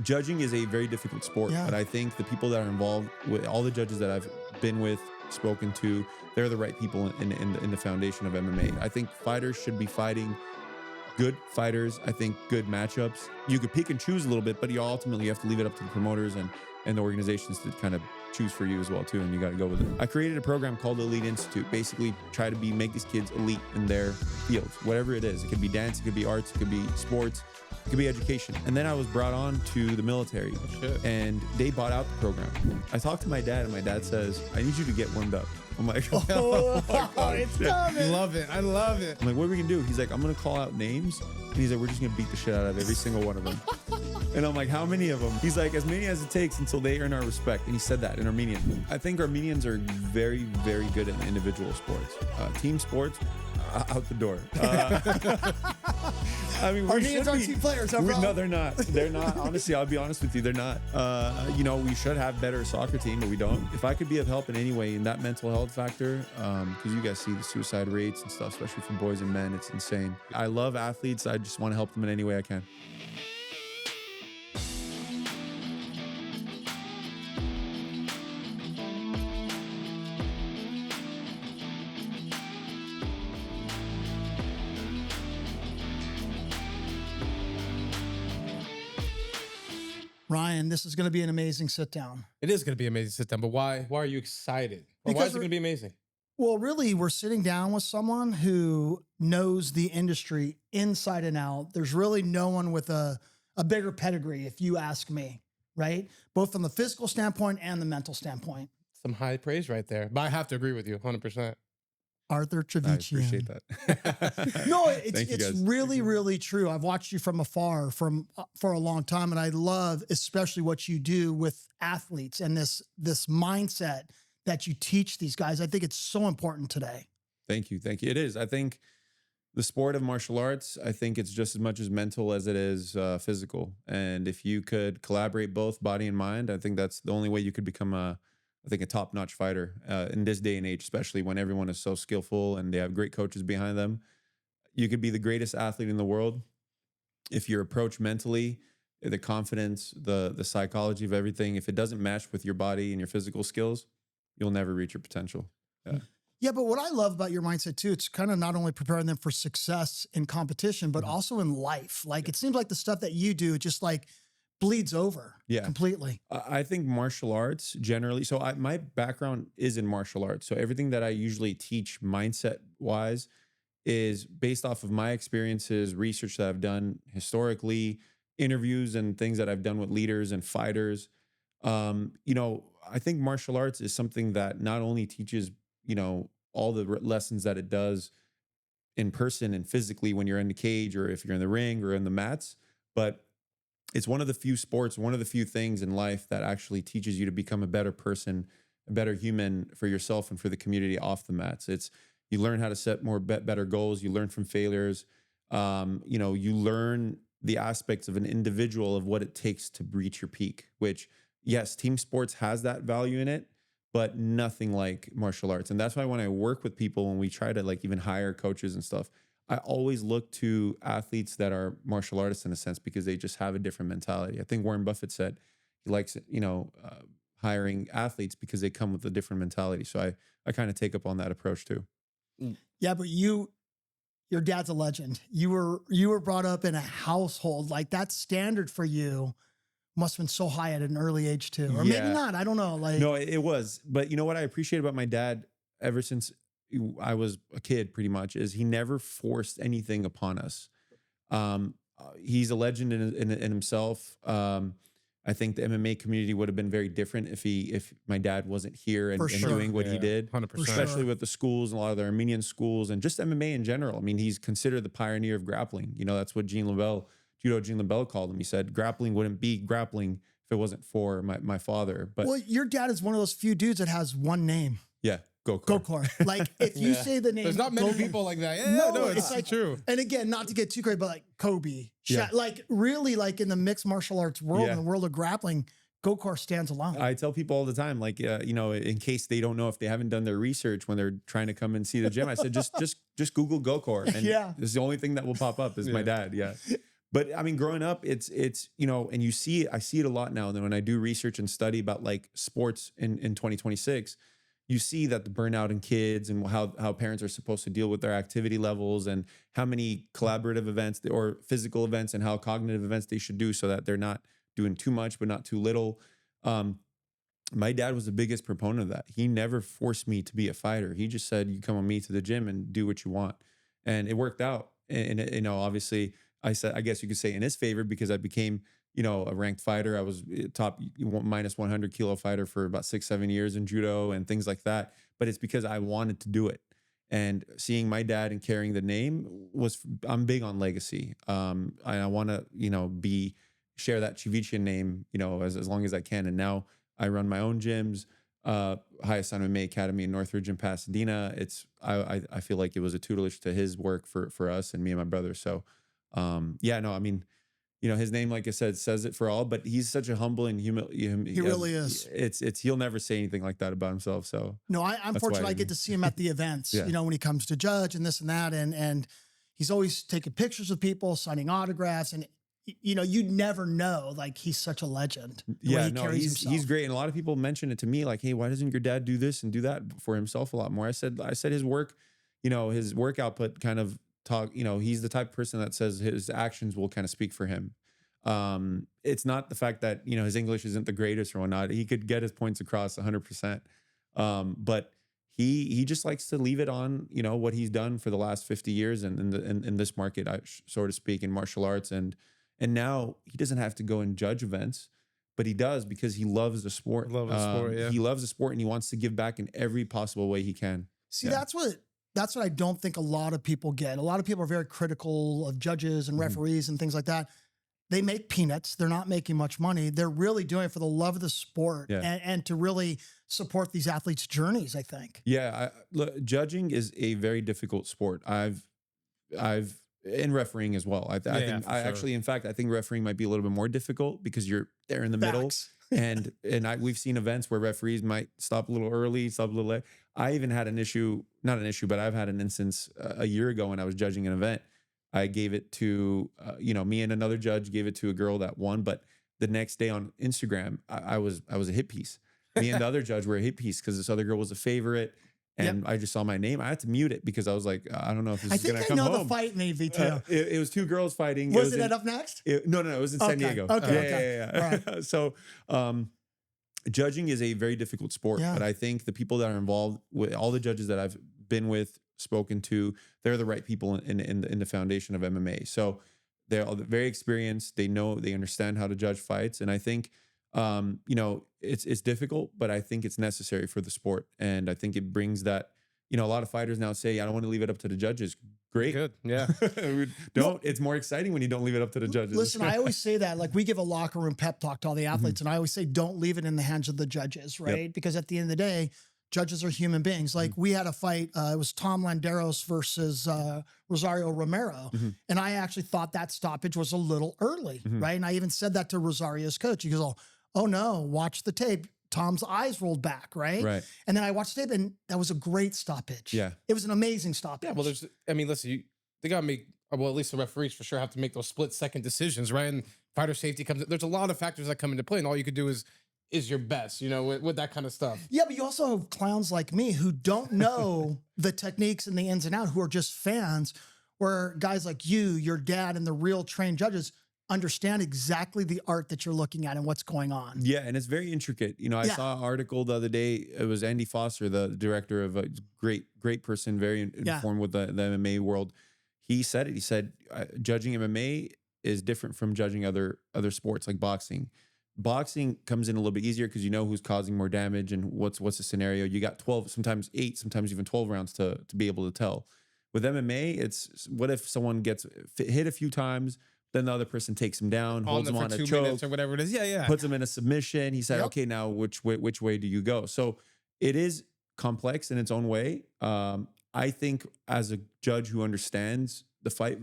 Judging is a very difficult sport, but I think the people that are involved, with all the judges that I've been with, spoken to, they're the right people in the foundation of MMA. I think fighters should be fighting good fighters. I think good matchups. You could pick and choose a little bit, but you ultimately have to leave it up to the promoters and the organizations to kind of choose for you as well too, and you got to go with it. I created a program called the Elite Institute. Basically, try to make these kids elite in their fields, whatever it is. It could be dance, it could be arts, it could be sports, it could be education. And then I was brought on to the military, and they bought out the program. I talked to my dad, and my dad says, "I need you to get warmed up." I'm like, oh my God, it's coming. I love it. I love it. I'm like, what are we gonna do? He's like, I'm gonna call out names. And he's like, we're just gonna beat the shit out of every single one of them. And I'm like, how many of them? He's like, as many as it takes until they earn our respect. And he said that in Armenian. I think Armenians are very, very good at individual sports. Team sports, out the door. I mean, Armenians aren't team players, huh, bro? No, they're not. They're not. Honestly, I'll be honest with you, they're not. You know, we should have better soccer team, but we don't. If I could be of help in any way in that mental health factor, because you guys see the suicide rates and stuff, especially for boys and men, it's insane. I love athletes. I just want to help them in any way I can. Ryan, this is going to be an amazing sit down. It is going to be an amazing sit down, but why are you excited? Or why is it going to be amazing? Well, really, we're sitting down with someone who knows the industry inside and out. There's really no one with a bigger pedigree, if you ask me, right? Both from the physical standpoint and the mental standpoint. Some high praise right there. But I have to agree with you 100%. Arthur Chivichyan. I appreciate that. No, it's really, really true. I've watched you from afar for a long time, and I love especially what you do with athletes and this mindset that you teach these guys. I think it's so important today. Thank you. Thank you. It is. I think the sport of martial arts, I think it's just as much as mental as it is physical. And if you could collaborate both body and mind, I think that's the only way you could become a top-notch fighter in this day and age, especially when everyone is so skillful and they have great coaches behind them. You could be the greatest athlete in the world if your approach mentally, the confidence, the psychology of everything, if it doesn't match with your body and your physical skills, you'll never reach your potential. Yeah, but what I love about your mindset too, it's kind of not only preparing them for success in competition, but also in life. Like it seems like the stuff that you do just like bleeds over completely. I think martial arts generally, so my background is in martial arts. So everything that I usually teach mindset wise is based off of my experiences, research that I've done historically, interviews and things that I've done with leaders and fighters. You know, I think martial arts is something that not only teaches, you know, all the lessons that it does in person and physically when you're in the cage or if you're in the ring or in the mats, but it's one of the few sports, one of the few things in life that actually teaches you to become a better person, a better human for yourself and for the community off the mats. It's, you learn how to set better goals. You learn from failures. You know, you learn the aspects of an individual of what it takes to reach your peak, which yes, team sports has that value in it, but nothing like martial arts. And that's why when I work with people, when we try to like even hire coaches and stuff, I always look to athletes that are martial artists in a sense, because they just have a different mentality. I think Warren Buffett said he likes, you know, hiring athletes because they come with a different mentality. So I kind of take up on that approach too. Yeah, but your dad's a legend. You were brought up in a household like that. Standard for you must have been so high at an early age too, or maybe not. I don't know. Like, no, it was. But you know what I appreciate about my dad ever since I was a kid, pretty much, is he never forced anything upon us. He's a legend in himself. I think the MMA community would have been very different if my dad wasn't here and doing what he did, 100%. Especially with the schools and a lot of the Armenian schools and just MMA in general. I mean, he's considered the pioneer of grappling. You know, that's what Judo Gene LaBelle called him. He said grappling wouldn't be grappling if it wasn't for my father. But well, your dad is one of those few dudes that has one name. Yeah. Gokor. Like if you say the name, there's not many people like that. Yeah, no, it's like true. And again, not to get too crazy, but like Kobe, like really like in the mixed martial arts world, in the world of grappling, Gokor stands alone. I tell people all the time, like, you know, in case they don't know, if they haven't done their research when they're trying to come and see the gym, I said, just Google Gokor. And this is the only thing that will pop up is my dad. Yeah. But I mean, growing up, it's you know, and I see it a lot now. Then when I do research and study about like sports in 2026, you see that the burnout in kids and how parents are supposed to deal with their activity levels and how many collaborative events or physical events and how cognitive events they should do so that they're not doing too much but not too little. Um, my dad was the biggest proponent of that. He never forced me to be a fighter. He just said, "You come with me to the gym and do what you want," and it worked out. And you know, obviously, I guess you could say in his favor because I became, you know, a ranked fighter. I was top minus 100 kilo fighter for about 6, 7 years in judo and things like that. But it's because I wanted to do it. And seeing my dad and carrying the name I'm big on legacy. I want to, you know, share that Chivichyan name, you know, as long as I can. And now I run my own gyms, Hayastan MMA Academy in Northridge and Pasadena. I feel like it was a tutelage to his work for us and me and my brother. So, yeah, no, I mean, you know, his name, like I said, says it for all, but he's such a humble and He really is. He'll never say anything like that about himself. So no, I'm fortunate I get to see him at the events, Yeah. you know, when he comes to judge and this and that. And he's always taking pictures with people, signing autographs. And, you know, you'd never know, like, he's such a legend. the way yeah, he no, carries he's himself. great. And a lot of people mention it to me, like, "Hey, why doesn't your dad do this and do that for himself a lot more?" I said his work, you know, his work output kind of you know, he's the type of person that says his actions will kind of speak for him. It's not the fact that, you know, his English isn't the greatest or whatnot. He could get his points across 100%. But he just likes to leave it on, you know, what he's done for the last 50 years in this market, so to speak, in martial arts. And now he doesn't have to go and judge events, but he does because he loves the sport. Love the sport, yeah. He loves the sport and he wants to give back in every possible way he can. See, Yeah. that's what I don't think a lot of people get. A lot of people are very critical of judges and Mhm. referees and things like that. They make peanuts. They're not making much money. They're really doing it for the love of the sport Yeah. and to really support these athletes' journeys, I think. Yeah, look, judging is a very difficult sport. I've in refereeing as well. I Yeah, think for I sure. actually, in fact, I think refereeing might be a little bit more difficult because you're there in the middle, Facts. and we've seen events where referees might stop a little early, stop a little late. I even had not an issue, but I've had an instance a year ago when I was judging an event. I gave it to, you know, me and another judge gave it to a girl that won, but the next day on Instagram, I was a hit piece. Me and the other judge were a hit piece because this other girl was a favorite. And I just saw my name. I had to mute it because I was like, I don't know if this I is going think to I come know home. the fight maybe too. It was two girls fighting. Was it in- at Up Next? No, it was in San Okay, Diego. okay. Yeah. So, judging is a very difficult sport, Yeah. but I think the people that are involved, with all the judges that I've been with, spoken to, they're the right people in the foundation of MMA. So they're all very experienced. They understand how to judge fights, and I think, you know, it's difficult, but I think it's necessary for the sport, and I think it brings that. You know, a lot of fighters now say, "I don't want to leave it up to the judges." Great. Good. Yeah. Don't. It's more exciting when you don't leave it up to the judges. Listen, I always say that, like, we give a locker room pep talk to all the athletes, and I always say, don't leave it in the hands of the judges, right? Because at the end of the day, judges are human beings. Like, we had a fight, it was Tom Landeros versus Rosario Romero, and I actually thought that stoppage was a little early, right? And I even said that to Rosario's coach. He goes, oh no, watch the tape. Tom's eyes rolled back, right? Right. And then I watched it, and that was a great stoppage. Yeah. It was an amazing stoppage. Yeah, well, listen, they got to make, well, at least the referees for sure have to make those split-second decisions, right? And fighter safety comes, there's a lot of factors that come into play, and all you could do is your best, you know, with that kind of stuff. Yeah, but you also have clowns like me who don't know the techniques and the ins and outs, who are just fans, where guys like you, your dad, and the real trained judges understand exactly the art that you're looking at and what's going on. Yeah, and it's very intricate. You know, I saw an article the other day. It was Andy Foster, the director of a great person, very informed with the MMA world. He said it. He said judging MMA is different from judging other sports like boxing. Boxing comes in a little bit easier because you know who's causing more damage and what's the scenario. You got 12, sometimes 8, sometimes even 12 rounds to be able to tell. With MMA, it's what if someone gets hit a few times, then the other person takes him down, holds him on a 2 choke, minutes or whatever it is. Yeah. puts him in a submission. He said, Yep. okay, now which way do you go? So it is complex in its own way. I think as a judge who understands the fight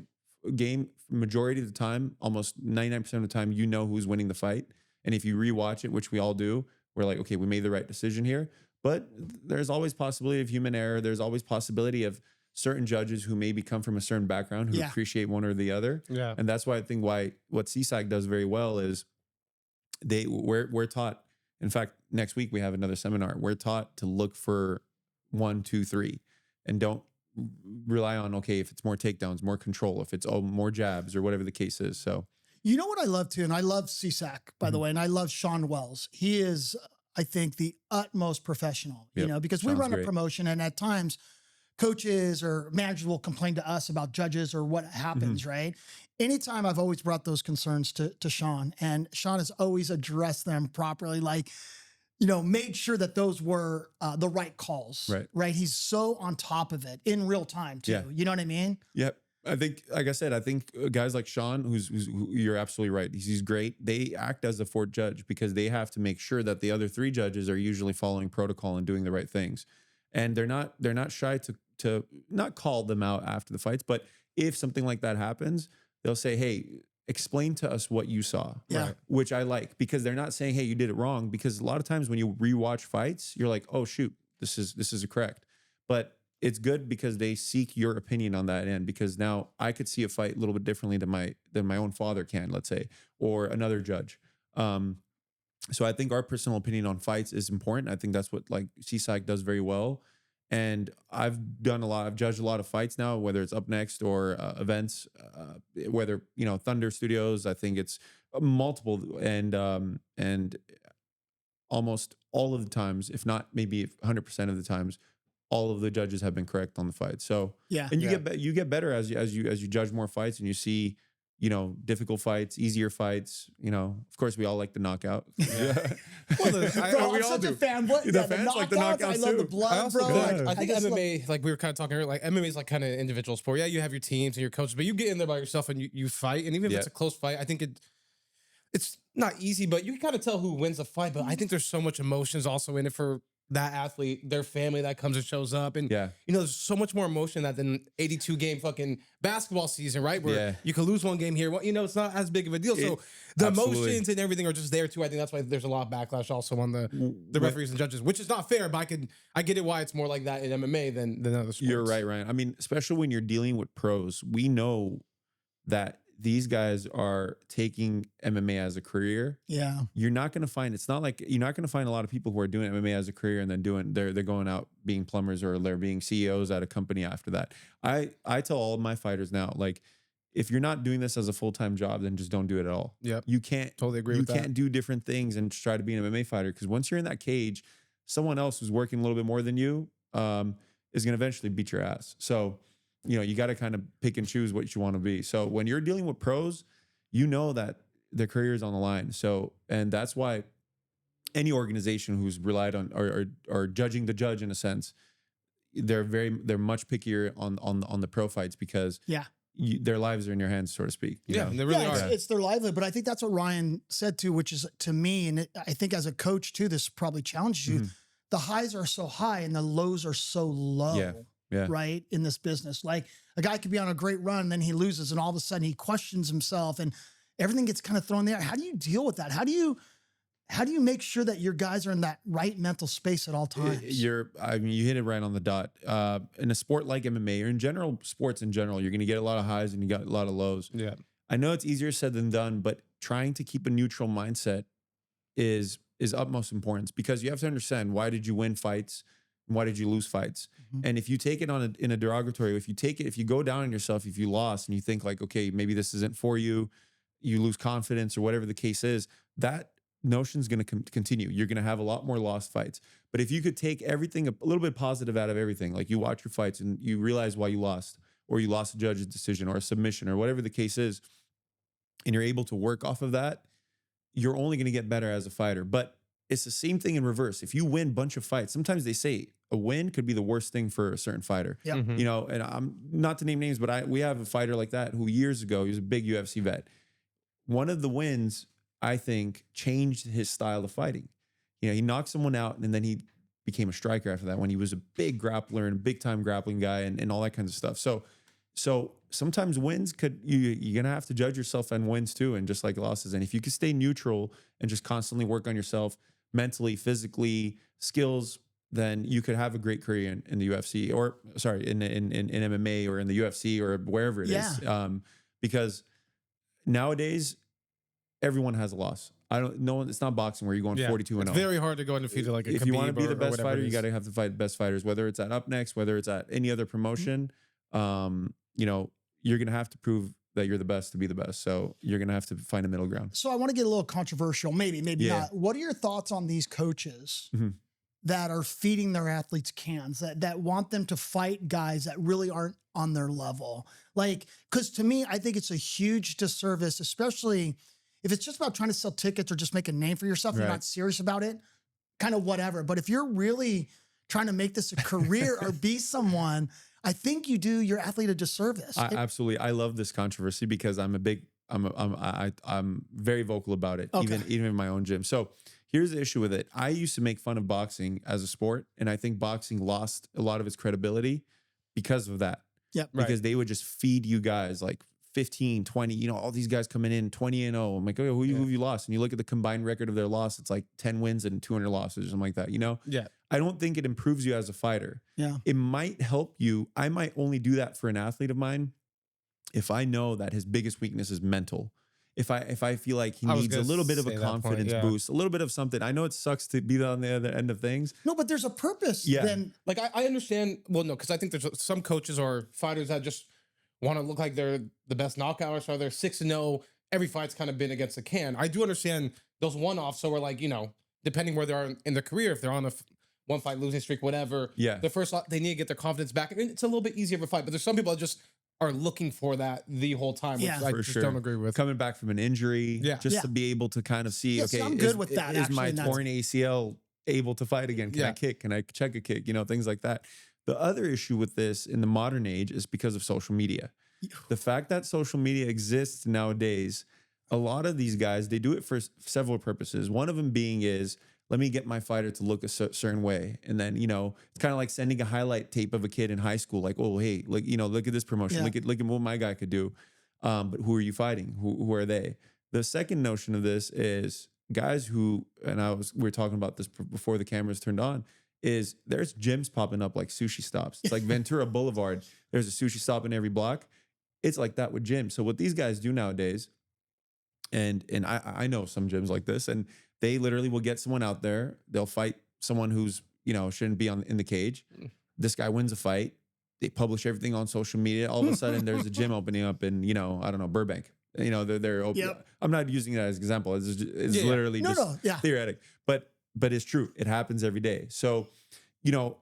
game, majority of the time, almost 99% of the time, you know who's winning the fight. And if you rewatch it, which we all do, we're like, okay, we made the right decision here. But there's always possibility of human error. There's always possibility of certain judges who maybe come from a certain background who Yeah. appreciate one or the other. Yeah. And that's why I think what CSAC does very well is we're taught. In fact, next week we have another seminar. We're taught to look for 1, 2, 3, and don't rely on, okay, if it's more takedowns, more control, if it's more jabs or whatever the case is. So You know what I love too, and I love CSAC, by the way, and I love Sean Wells. He is, I think, the utmost professional, you Yep. know, because we Sounds run a great. promotion, and at times coaches or managers will complain to us about judges or what happens, right? Anytime I've always brought those concerns to Sean, and Sean has always addressed them properly, like, you know, made sure that those were the right calls, Right. He's so on top of it in real time too. Yeah. You know what I mean? Yep. I think, like I said, I think guys like Sean, who you're absolutely right. He's great. They act as the fourth judge because they have to make sure that the other 3 judges are usually following protocol and doing the right things. And they're not shy to not call them out after the fights, but if something like that happens, they'll say, "Hey, explain to us what you saw." Yeah. Which I like, because they're not saying, "Hey, you did it wrong," because a lot of times when you rewatch fights, you're like, "Oh shoot, this is correct." But it's good because they seek your opinion on that end, because now I could see a fight a little bit differently than my own father can, let's say, or another judge. So I think our personal opinion on fights is important. I think that's what like CSAC does very well. And I've judged a lot of fights now, whether it's Up Next or events, whether, you know, Thunder Studios. I think it's multiple, and almost all of the times, if not maybe 100% of the times, all of the judges have been correct on the fight. So Yeah. and you get better as you judge more fights, and you see, you know, difficult fights, easier fights. You know, of course, we all like the knockout. Yeah. Well, Bro, we I'm all such do. a fan. What, The yeah, fans like the knockouts, I knockouts love the too. blood, I also bro. feel like, Yeah. I think just love- MMA, like we were kind of talking earlier, like MMA is like kind of an individual sport. Yeah, you have your teams and your coaches, but you get in there by yourself and you fight. And even if Yeah. it's a close fight, I think it's not easy, but you can kind of tell who wins a fight. But I think there's so much emotions also in it for that athlete, their family that comes and shows up. And, Yeah. you know, there's so much more emotion that than 82 game fucking basketball season, right? Where Yeah. you could lose one game here. Well, you know, it's not as big of a deal. So the absolutely. emotions and everything are just there too. I think that's why there's a lot of backlash also on the referees and judges, which is not fair, but I get it why it's more like that in MMA than other sports. You're right, Ryan. I mean, especially when you're dealing with pros, we know that these guys are taking MMA as a career. Yeah. You're not going to find, it's not like, you're not going to find a lot of people who are doing MMA as a career and then they're going out being plumbers or they're being CEOs at a company after that. I tell all of my fighters now, like, if you're not doing this as a full-time job, then just don't do it at all. Yep. You can't Totally agree with that. You can't do different things and try to be an MMA fighter, because once you're in that cage, someone else who's working a little bit more than you is going to eventually beat your ass. So, you know, you got to kind of pick and choose what you want to be. So when you're dealing with pros, you know that their career is on the line. So, and that's why any organization who's relied on or judging the judge in a sense, they're much pickier on the pro fights, because Yeah. their lives are in your hands, so to speak. you Yeah, know? and they really Yeah, are. it's their livelihood. But I think that's what Ryan said too, which is to me, and I think as a coach too, this probably challenges you. Mhm. The highs are so high and the lows are so low. Yeah. Right, in this business. Like a guy could be on a great run, and then he loses, and all of a sudden he questions himself, and everything gets kind of thrown there. How do you deal with that? How do you make sure that your guys are in that right mental space at all times? I mean, you hit it right on the dot. In a sport like MMA, or in general, sports in general, you're going to get a lot of highs and you got a lot of lows. Yeah. I know it's easier said than done, but trying to keep a neutral mindset is utmost importance, because you have to understand, why did you win fights and why did you lose fights? And if you take it in a derogatory, if you go down on yourself, if you lost and you think like, okay, maybe this isn't for you, you lose confidence or whatever the case is, that notion's going to continue. You're going to have a lot more lost fights. But if you could take everything, a little bit positive out of everything, like you watch your fights and you realize why you lost, or you lost a judge's decision or a submission or whatever the case is, and you're able to work off of that, you're only going to get better as a fighter. But it's the same thing in reverse. If you win a bunch of fights, sometimes they say a win could be the worst thing for a certain fighter. Yep. Mhm. You know, and I'm not to name names, but we have a fighter like that who years ago, he was a big UFC vet. One of the wins, I think, changed his style of fighting. You know, he knocked someone out and then he became a striker after that, when he was a big grappler and a big time grappling guy and all that kinds of stuff. So sometimes wins you're going to have to judge yourself on wins too, and just like losses. And if you can stay neutral and just constantly work on yourself mentally, physically, skills, then you could have a great career in the UFC, or sorry, in MMA or in the UFC or wherever it is. Because nowadays everyone has a loss. It's not boxing where you're going 42-0. It's very hard to go undefeated like a if Khabib you want to be or the best whatever fighter, it you is. got to have to fight the best fighters, whether it's at Up Next, whether it's at any other promotion. You know, you're going to have to prove that you're the best to be the best. So you're going to have to find a middle ground. So I want to get a little controversial, maybe Yeah. not. What are your thoughts on these coaches that are feeding their athletes cans, that want them to fight guys that really aren't on their level? Like, because to me, I think it's a huge disservice, especially if it's just about trying to sell tickets or just make a name for yourself, you're not serious about it, kind of whatever. But if you're really trying to make this a career or be someone, I think you do your athlete a disservice. Absolutely. I love this controversy because I'm very vocal about it, even in my own gym. So here's the issue with it. I used to make fun of boxing as a sport, and I think boxing lost a lot of its credibility because of that. Yep. Because they would just feed you guys like 15, 20, you know, all these guys coming in 20-0. I'm like, oh, who have you lost? And you look at the combined record of their loss, it's like 10 wins and 200 losses or something like that, you know? Yeah. I don't think it improves you as a fighter. Yeah. It might help you. I might only do that for an athlete of mine if I know that his biggest weakness is mental. If I feel like he needs a little bit of a confidence boost, a little bit of something. I know it sucks to be on the other end of things. No, but there's a purpose. Then, like I understand. Well, no, because I think there's some coaches or fighters that just want to look like they're the best knockouters, so they're 6-0. Every fight's kind of been against the can. I do understand those one-offs. So we're like, you know, depending where they are in their career, if they're on a one fight losing streak, whatever. Yeah. The first they need to get their confidence back. I mean, it's a little bit easier of a fight, but there's some people that just are looking for that the whole time, which I just don't agree with. Coming back from an injury, just to be able to kind of see, okay, I'm good with that. Is my torn ACL able to fight again? Can I kick? Can I check a kick? You know, things like that. The other issue with this in the modern age is because of social media. The fact that social media exists nowadays, a lot of these guys, they do it for several purposes. One of them being is, let me get my fighter to look a certain way. And then, you know, it's kind of like sending a highlight tape of a kid in high school. Like, oh, hey, like, you know, look at this promotion. Look at what my guy could do. But who are you fighting? Who are they? The second notion of this is guys who, and we were talking about this before the cameras turned on, is there's gyms popping up like sushi stops. It's like Ventura Boulevard. There's a sushi stop in every block. It's like that with gyms. So what these guys do nowadays, and I know some gyms like this, and they literally will get someone out there. They'll fight someone who's, you know, shouldn't be in the cage. This guy wins a fight. They publish everything on social media. All of a sudden, there's a gym opening up in, you know, I don't know, Burbank. You know, they're open. I'm not using that as an example. It's literally theoretic. But it's true. It happens every day. So, you know,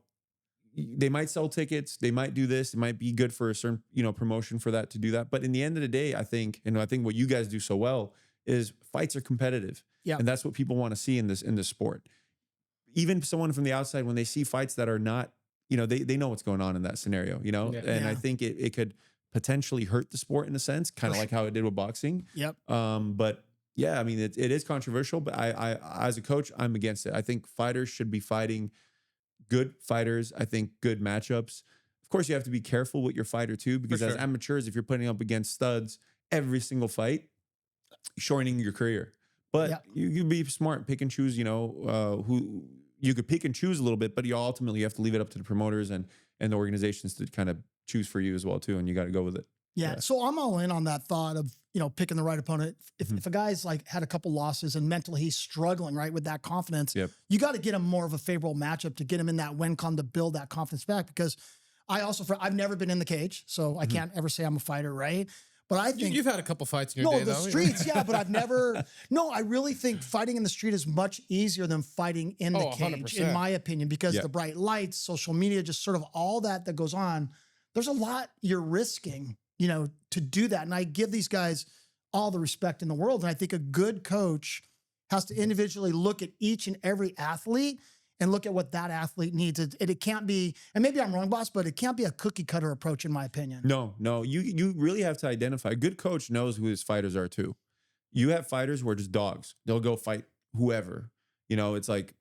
they might sell tickets. They might do this. It might be good for a certain, you know, promotion for that to do that. But in the end of the day, I think what you guys do so well is fights are competitive. Yeah. And that's what people want to see in this sport. Even someone from the outside, when they see fights that are not, you know, they know what's going on in that scenario, you know? And I think it could potentially hurt the sport in a sense, kind of like how it did with boxing. But yeah, I mean, it is controversial, but I as a coach, I'm against it. I think fighters should be fighting good fighters. I think good matchups. Of course, you have to be careful with your fighter too, because as amateurs, if you're putting up against studs every single fight, shortening your career. But you be smart, pick and choose, you know, who you could pick and choose a little bit, but you ultimately have to leave it up to the promoters and the organizations to kind of choose for you as well too, and you got to go with it. Yeah. So I'm all in on that thought of, you know, picking the right opponent. If a guy's like had a couple losses and mentally he's struggling, right, with that confidence, you got to get him more of a favorable matchup to get him in that win con to build that confidence back. Because I've never been in the cage, so I can't ever say I'm a fighter, right? But I think you've had a couple fights in your day, the streets, but I've never. No, I really think fighting in the street is much easier than fighting in the cage, 100%. In my opinion, because the bright lights, social media, just sort of all that goes on. There's a lot you're risking, you know, to do that. And I give these guys all the respect in the world. And I think a good coach has to individually look at each and every athlete and look at what that athlete needs. It can't be, and maybe I'm wrong, boss, but it can't be a cookie cutter approach, in my opinion. No, you really have to identify. A good coach knows who his fighters are too. You have fighters who are just dogs. They'll go fight whoever. You know, it's like,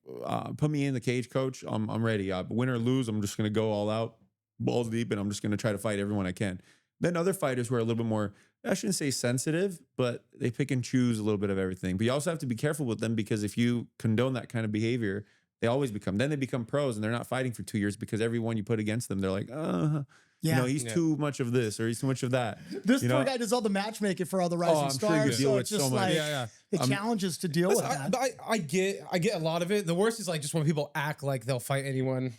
put me in the cage, coach. I'm ready. Win or lose, I'm just going to go all out, balls deep, and I'm just going to try to fight everyone I can. Then other fighters who are a little bit more, I shouldn't say sensitive, but they pick and choose a little bit of everything. But you also have to be careful with them, because if you condone that kind of behavior, They always become. Then they become pros, and they're not fighting for 2 years because everyone you put against them, they're like, Yeah. you know, he's too much of this or he's too much of that. This you poor know? guy does all the matchmaking for all the rising I'm sure you stars. deal So with it's just so much. like the challenges to deal with that. But I get a lot of it. The worst is like just when people act like they'll fight anyone,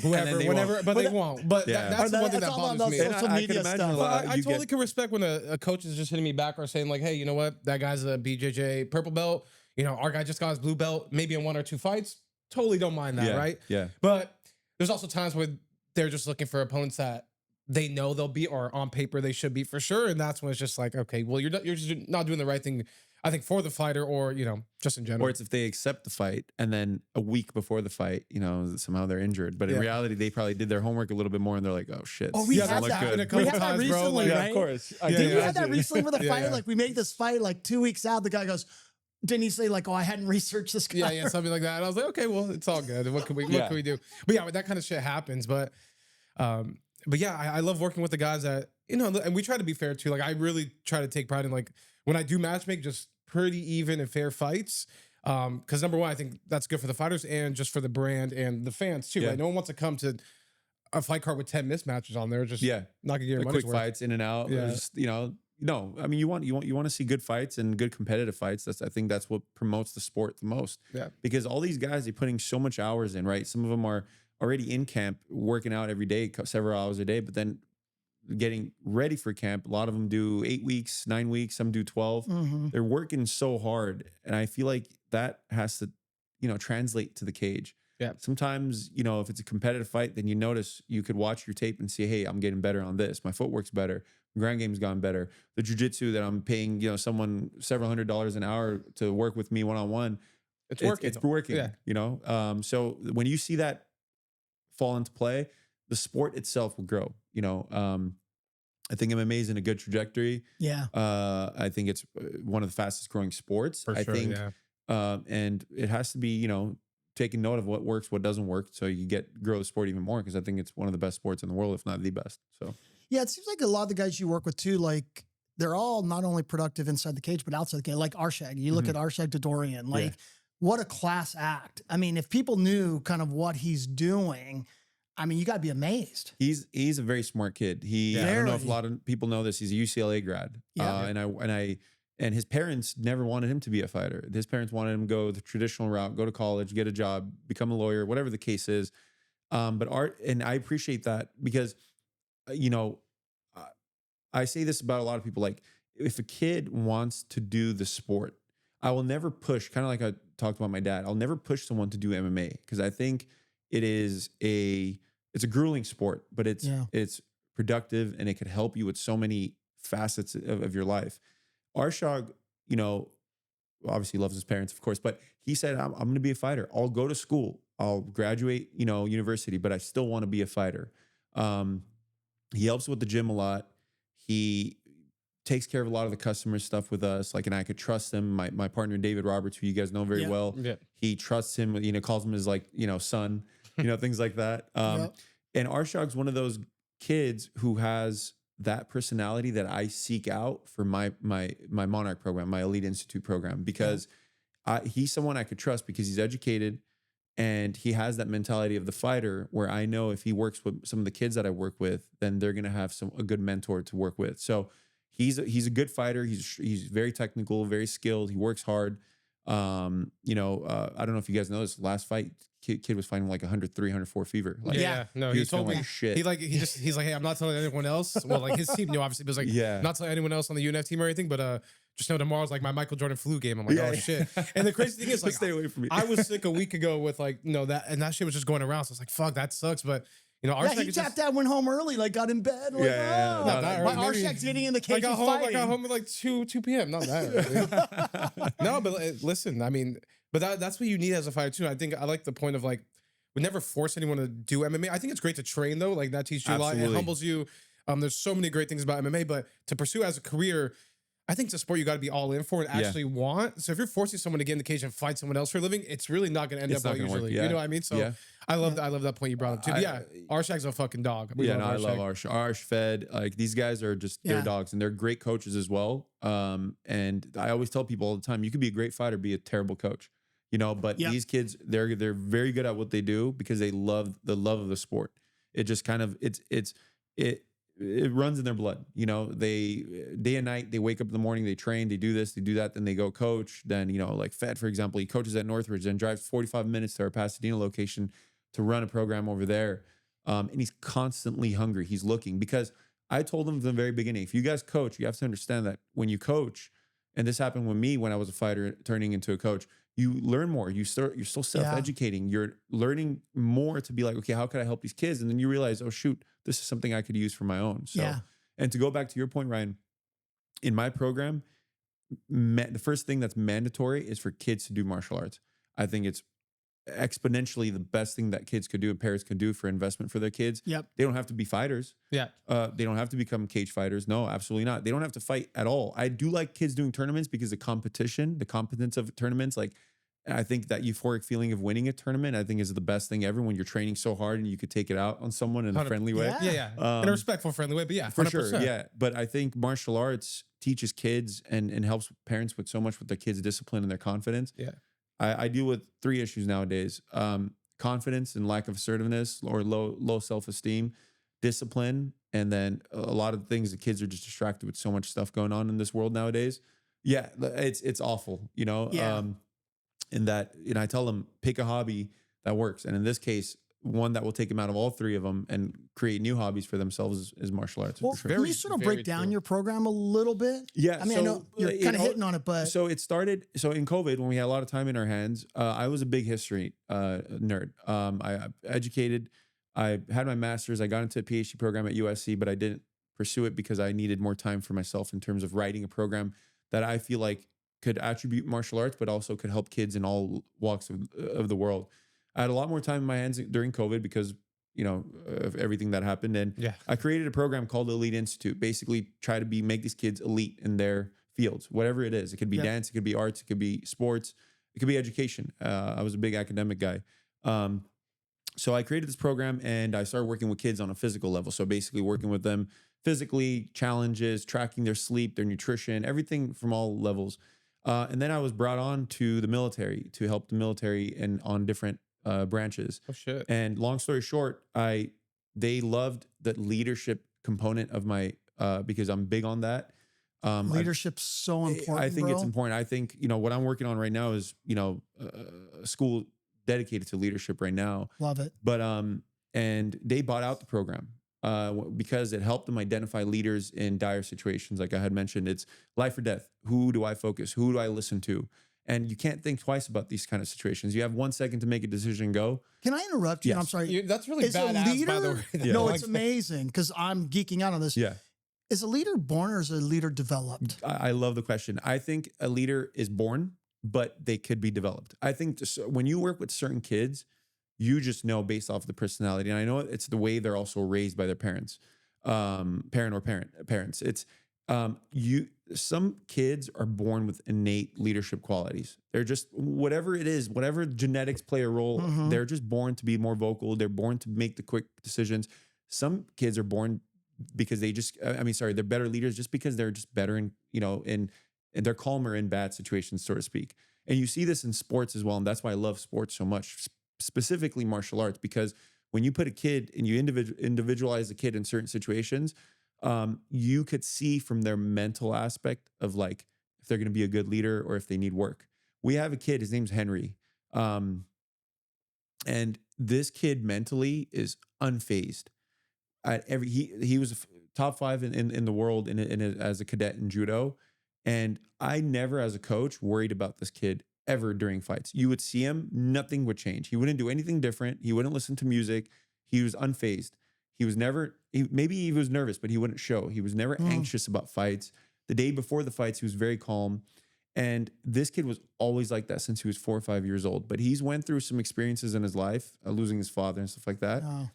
whoever, they whenever, won't. but they won't. But Yeah. that's the one thing that all on bothers me. those social I can media imagine stuff. a lot. I You totally get- can respect when a coach is just hitting me back or saying like, hey, you know what? That guy's a BJJ purple belt. You know, our guy just got his blue belt, maybe in 1 or 2 fights. Totally don't mind that, Yeah, right? yeah. But there's also times where they're just looking for opponents that they know they'll beat or on paper they should beat for sure. And that's when it's just like, okay, well, you're just not doing the right thing, I think, for the fighter or, you know, just in general. Or it's if they accept the fight and then a week before the fight, you know, somehow they're injured. But in reality, they probably did their homework a little bit more and they're like, oh shit. Oh, we this had doesn't look that. good. We had that recently, Yeah, right? of course. I Yeah, can Didn't we have that imagine. recently with a Yeah, fight? yeah. Like we made this fight like 2 weeks out. The guy goes, didn't he say like, oh, I hadn't researched this guy? yeah, something like that. And I was like, okay, well, it's all good. What can we Yeah. do? But yeah, that kind of shit happens. But yeah, I love working with the guys that, you know, and we try to be fair too. Like I really try to take pride in like when I do matchmake, just pretty even and fair fights. Because number one, I think that's good for the fighters and just for the brand and the fans too. Yeah. Right? No one wants to come to a fight card with 10 mismatches on there. Just not gonna get your The money's quick worth. fights in and out. Yeah. Just, you know, no. I mean, you want to see good fights and good competitive fights. I think that's what promotes the sport the most. Yeah. Because all these guys, they're putting so much hours in, right? Some of them are already in camp, working out every day, several hours a day, but then getting ready for camp. A lot of them do 8 weeks, 9 weeks, some do 12. Mm-hmm. They're working so hard. And I feel like that has to, you know, translate to the cage. Yeah. Sometimes, you know, if it's a competitive fight, then you notice you could watch your tape and see, hey, I'm getting better on this. My footwork's better. Ground game's gone better. The jiu-jitsu that I'm paying, you know, someone several $100s an hour to work with me one-on-one. It's working. It's working, Yeah. you know? So when you see that fall into play, the sport itself will grow, you know? I think MMA is in a good trajectory. Yeah. I think it's one of the fastest growing sports. For I sure, think, yeah. and it has to be, you know, taking note of what works, what doesn't work, so you grow the sport even more. Because I think it's one of the best sports in the world, if not the best. So Yeah. It seems like a lot of the guys you work with too, like they're all not only productive inside the cage, but outside the cage. Like Arshag, you look at Arshag Dodorian, like what a class act. I mean, if people knew kind of what he's doing, I mean, you got to be amazed. he's a very smart kid. I don't know if a lot of people know this. He's a UCLA grad, Yeah. And his parents never wanted him to be a fighter. His parents wanted him to go the traditional route, go to college, get a job, become a lawyer, whatever the case is. But and I appreciate that because, you know, I say this about a lot of people. Like, if a kid wants to do the sport, I will never push. Kind of like I talked about my dad. I'll never push someone to do MMA because I think it's a grueling sport, but it's productive and it could help you with so many facets of your life. Arshag, you know, obviously loves his parents, of course, but he said, I'm going to be a fighter. I'll go to school. I'll graduate, you know, university, but I still want to be a fighter. He helps with the gym a lot. He takes care of a lot of the customer stuff with us. Like, and I could trust him. My partner, David Roberts, who you guys know very well, he trusts him, you know, calls him his, like, you know, son, you know, things like that. And Arshag's one of those kids who has that personality that I seek out for my Monarch program, my Elite Institute program, because he's someone I could trust because he's educated and he has that mentality of the fighter where I know if he works with some of the kids that I work with, then they're going to have a good mentor to work with. So he's a good fighter. He's very technical, very skilled. He works hard. You know, I don't know if you guys know this last fight, kid was fighting like 103, 104 fever. Like, No, he he was told feeling me like shit. He's like, hey, I'm not telling anyone else. Well, like his team knew, obviously, but it was like, not telling anyone else on the UNF team or anything, but just know tomorrow's like my Michael Jordan flu game. I'm like, oh shit. And the crazy thing is, like, stay away from me. I was sick a week ago with like, you know, that shit was just going around. So I was like, fuck, that sucks. But you know, He tapped out, went home early, like got in bed. Like, Yeah. oh, Not that my early. Arshag's getting in the cage. I got fighting. home at like 2 p.m. Not that early. No, but listen, I mean, but that's what you need as a fighter too. I think I like the point of like, we never force anyone to do MMA. I think it's great to train though. Like that teaches you a lot. It humbles you. There's so many great things about MMA, but to pursue as a career, I think it's a sport you got to be all in for and actually want. So if you're forcing someone to get in the cage and fight someone else for a living, it's really not going to end up well usually. You know what I mean? So I love that point you brought up too. But Arshag's a fucking dog. I love Arsh Fed. Like, these guys are just they're dogs and they're great coaches as well. And I always tell people all the time, you could be a great fighter, be a terrible coach. you know, but Yep. these kids, they're very good at what they do because they love of the sport. It just kind of, it runs in their blood. You know, they day and night, they wake up in the morning, they train, they do this, they do that, then they go coach. Then, you know, like Fed, for example, he coaches at Northridge, then drives 45 minutes to our Pasadena location to run a program over there. And he's constantly hungry. He's looking, because I told him from the very beginning, if you guys coach, you have to understand that when you coach, and this happened with me when I was a fighter turning into a coach, you learn more. You're still self-educating. You're learning more to be like, okay, how could I help these kids? And then you realize, oh shoot, this is something I could use for my own. So, and to go back to your point, Ryan, in my program, the first thing that's mandatory is for kids to do martial arts. I think it's exponentially the best thing that kids could do and parents could do for investment for their kids. Yep. They don't have to be fighters. Yeah. They don't have to become cage fighters. No, absolutely not. They don't have to fight at all. I do like kids doing tournaments because the competition, the competence of tournaments, like I think that euphoric feeling of winning a tournament, I think is the best thing ever when you're training so hard and you could take it out on someone in a friendly way. Yeah. In a respectful, friendly way, but yeah, 100%. For sure. Yeah. But I think martial arts teaches kids and helps parents with so much with their kids' discipline and their confidence. Yeah. I deal with 3 issues nowadays: confidence and lack of assertiveness, or low self-esteem, discipline, and then a lot of things. The kids are just distracted with so much stuff going on in this world nowadays. Yeah, it's awful, you know. Yeah. In that, you know, I tell them pick a hobby that works, and in this case, one that will take them out of all 3 of them and create new hobbies for themselves is martial arts. Well, For sure. can you sort of break down your program a little bit? Yeah, I mean, I know you're kind of hitting on it, but so it started. So in COVID, when we had a lot of time in our hands, I was a big history nerd. I educated. I had my master's. I got into a PhD program at USC, but I didn't pursue it because I needed more time for myself in terms of writing a program that I feel like could attribute martial arts, but also could help kids in all walks of the world. I had a lot more time in my hands during COVID because, you know, of everything that happened. And I created a program called the Elite Institute, basically try to make these kids elite in their fields, whatever it is. It could be dance, it could be arts, it could be sports, it could be education. I was a big academic guy. So I created this program and I started working with kids on a physical level. So basically working with them physically, challenges, tracking their sleep, their nutrition, everything from all levels. And then I was brought on to the military to help the military and on different branches. Oh shit. And long story short, they loved the leadership component of my because I'm big on that. leadership's so important. I think bro. it's important. I think, you know, what I'm working on right now is, you know, a school dedicated to leadership right now. Love it. But and they bought out the program because it helped them identify leaders in dire situations. Like I had mentioned, it's life or death. Who do I focus? Who do I listen to? And you can't think twice about these kind of situations. You have 1 second to make a decision. Go. Can I interrupt you? Yes. I'm sorry. That's really Is a badass, by the leader- way. Yeah. No, Like it's that. amazing because I'm geeking out on this. Yeah. Is a leader born or is a leader developed? I love the question. I think a leader is born, but they could be developed. I think when you work with certain kids, you just know based off the personality. And I know it's the way they're also raised by their parents, parents. It's some kids are born with innate leadership qualities. They're just, whatever it is, whatever genetics play a role, they're just born to be more vocal. They're born to make the quick decisions. Some kids are born because they're better leaders just because they're just better in, you know, and they're calmer in bad situations, so to speak. And you see this in sports as well. And that's why I love sports so much, specifically martial arts, because when you put a kid and you individualize a kid in certain situations, you could see from their mental aspect of like if they're going to be a good leader or if they need work. We have a kid, his name's Henry. And this kid mentally is unfazed. He was top 5 in the world as a cadet in judo. And I never, as a coach, worried about this kid ever during fights. You would see him, nothing would change. He wouldn't do anything different. He wouldn't listen to music. He was unfazed. He was never, maybe he was nervous, but he wouldn't show. He was never anxious about fights. The day before the fights, he was very calm. And this kid was always like that since he was 4 or 5 years old. But he's went through some experiences in his life, losing his father and stuff like that. Oh.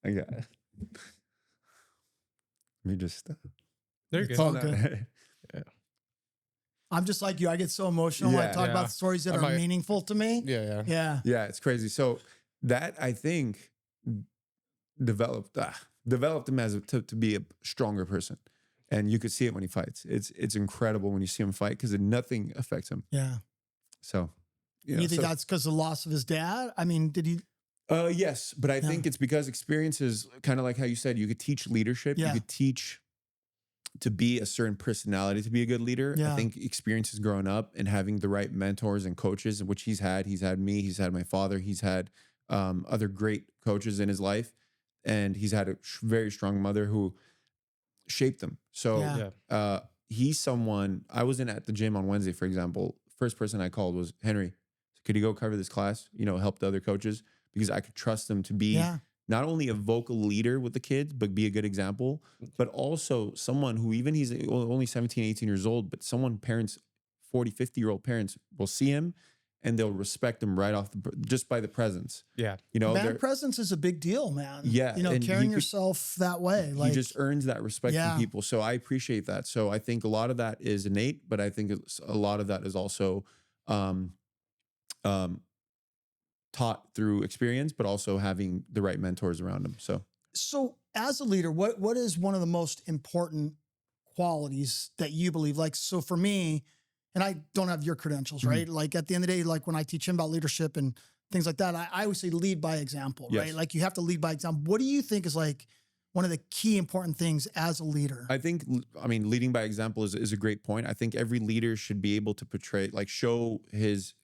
I got it. Let me just stop. They're It's good. all good. I'm just like you. I get so emotional when I talk about the stories that I are might- meaningful to me. Yeah. Yeah. Yeah, it's crazy. So that, I think, developed him as to be a stronger person. and you could see it when he fights. It's incredible when you see him fight because nothing affects him. Yeah. So, You think that's because of the loss of his dad? I mean, did he? Yes, but I think it's because experience is kind of like how you said, you could teach leadership. You could teach to be a certain personality to be a good leader. I think experiences growing up and having the right mentors and coaches, which he's had me, he's had my father, he's had other great coaches in his life, and he's had a very strong mother who shaped him. So he's someone. I wasn't at the gym on Wednesday, for example. First person I called was Henry. Could you go cover this class? You know, help the other coaches, because I could trust them to be not only a vocal leader with the kids, but be a good example, but also someone who, even he's only 17, 18 years old, but someone parents, 40, 50-year-old parents will see him and they'll respect him right off just by the presence. Yeah. You know, man, presence is a big deal, man. Yeah. You know, carrying yourself that way. He just earns that respect from people. So I appreciate that. So I think a lot of that is innate, but I think a lot of that is also taught through experience, but also having the right mentors around him. So as a leader, what is one of the most important qualities that you believe? Like, so for me, and I don't have your credentials, right? Like at the end of the day, like when I teach him about leadership and things like that, I always say lead by example, right? Like you have to lead by example. What do you think is like one of the key important things as a leader? I think, I mean, leading by example is a great point. I think every leader should be able to portray, like show his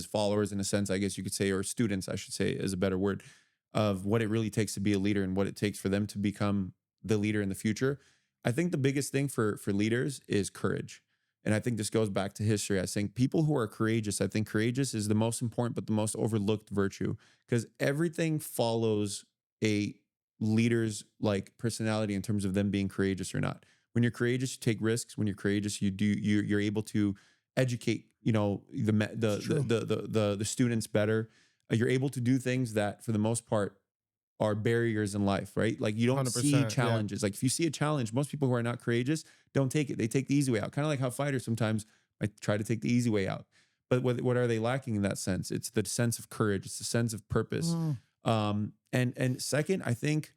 followers, in a sense, I guess you could say, or students, I should say, is a better word, of what it really takes to be a leader and what it takes for them to become the leader in the future. I think the biggest thing for leaders is courage. And I think this goes back to history. I think people who are courageous, I think courageous is the most important, but the most overlooked virtue, because everything follows a leader's like personality in terms of them being courageous or not. When you're courageous, you take risks. When you're courageous, you're able to educate, you know, the students better. You're able to do things that for the most part are barriers in life, right? Like you don't see challenges. Like if you see a challenge, most people who are not courageous don't take it. They take the easy way out. Kind of like how fighters sometimes might try to take the easy way out. But what are they lacking in that sense? It's the sense of courage. It's the sense of purpose. And second, I think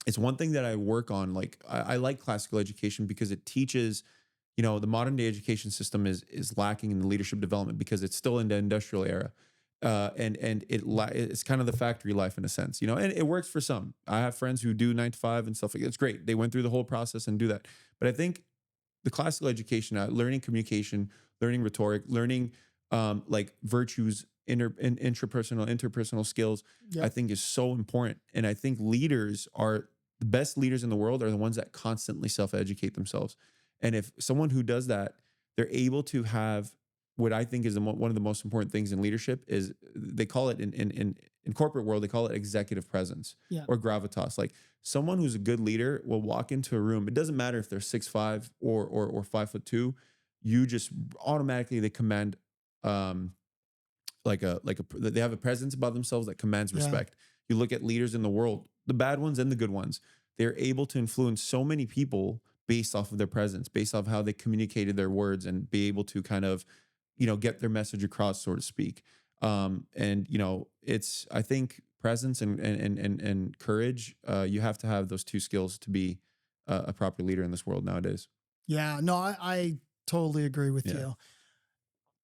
it's one thing that I work on. Like I like classical education because it teaches, you know, the modern day education system is lacking in the leadership development because it's still in the industrial era. And it's kind of the factory life in a sense, you know, and it works for some. I have friends who do 9 to 5 and stuff like that. It's great. They went through the whole process and do that. But I think the classical education, learning communication, learning rhetoric, learning like virtues, interpersonal skills, I think is so important. And I think leaders are the best leaders in the world are the ones that constantly self-educate themselves. And if someone who does that, they're able to have what I think is one of the most important things in leadership is they call it in corporate world, they call it executive presence or gravitas. Like someone who's a good leader will walk into a room. It doesn't matter if they're 6'5" or 5'2". You just automatically, they command they have a presence about themselves that commands respect. You look at leaders in the world, the bad ones and the good ones, they're able to influence so many people based off of their presence, based off how they communicated their words and be able to kind of, you know, get their message across, so to speak. And, you know, it's, I think presence and courage, you have to have those two skills to be a proper leader in this world nowadays. Yeah, no, I totally agree with you.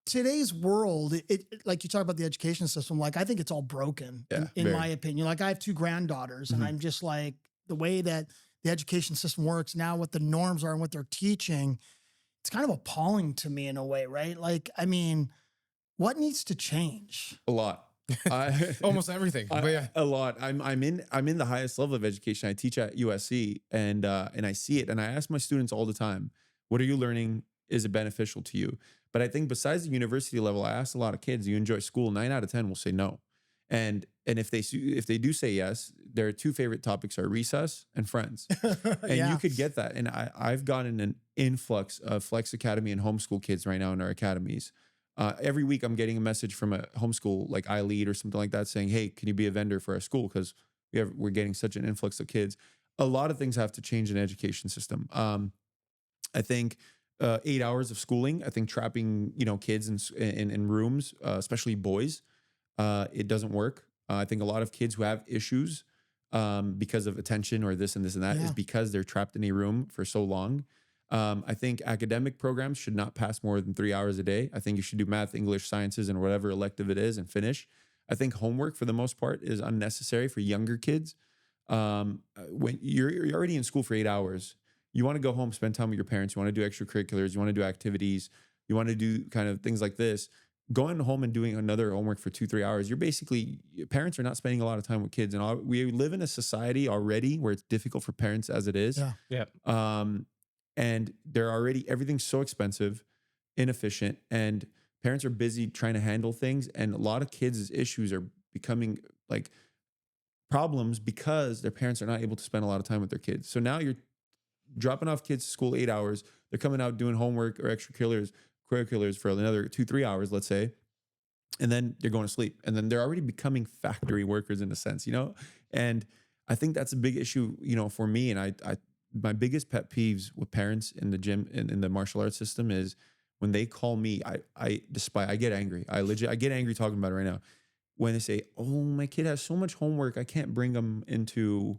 Today's world, it like you talk about the education system, like I think it's all broken in my opinion. Like I have 2 granddaughters and I'm just like the way that the education system works now, what the norms are and what they're teaching, it's kind of appalling to me in a way, right? Like, I mean, what needs to change? A lot. Almost everything. But a lot. I'm in the highest level of education. I teach at USC and I see it. And I ask my students all the time, what are you learning? Is it beneficial to you? But I think besides the university level, I ask a lot of kids, do you enjoy school? 9 out of 10 will say no. And if they do say yes, their 2 favorite topics are recess and friends. And you could get that. And I've gotten an influx of Flex Academy and homeschool kids right now in our academies. Every week I'm getting a message from a homeschool like iLead or something like that saying, hey, can you be a vendor for our school? Because we're getting such an influx of kids. A lot of things have to change in the education system. I think 8 hours of schooling, I think trapping, you know, kids in rooms, especially boys, it doesn't work. I think a lot of kids who have issues because of attention or this and this and that, Yeah. is because they're trapped in a room for so long. I think academic programs should not pass more than 3 hours a day. I think you should do math, English, sciences, and whatever elective it is and finish. I think homework for the most part is unnecessary for younger kids. When you're already in school for 8 hours, you want to go home, spend time with your parents. You want to do extracurriculars. You want to do activities. You want to do kind of things like this. Going home and doing another homework for 2-3 hours, parents are not spending a lot of time with kids. And we live in a society already where it's difficult for parents as it is. Yeah. And everything's so expensive, inefficient, and parents are busy trying to handle things. And a lot of kids' issues are becoming like problems because their parents are not able to spend a lot of time with their kids. So now you're dropping off kids to school 8 hours. They're coming out doing homework or extracurriculars for another 2-3 hours, let's say. And then they're going to sleep. And then they're already becoming factory workers in a sense, And I think that's a big issue, for me. And my biggest pet peeves with parents in the gym, in the martial arts system, is when they call me, I get angry. I get angry talking about it right now. When they say, "Oh, my kid has so much homework, I can't bring them into